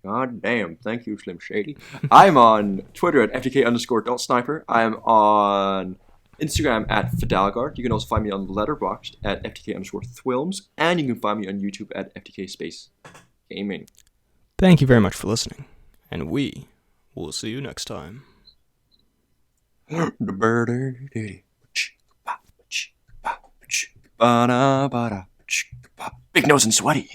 God damn. Thank you, Slim Shady. I'm on Twitter at FTK_Don'tSniper. I'm on Instagram at Fidalgard. You can also find me on Letterboxd at FTK_Thwilms. And you can find me on YouTube at FTK_Gaming. Thank you very much for listening. And we will see you next time. Big Nose and Sweaty.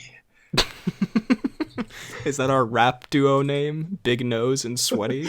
Is that our rap duo name? Big Nose and Sweaty?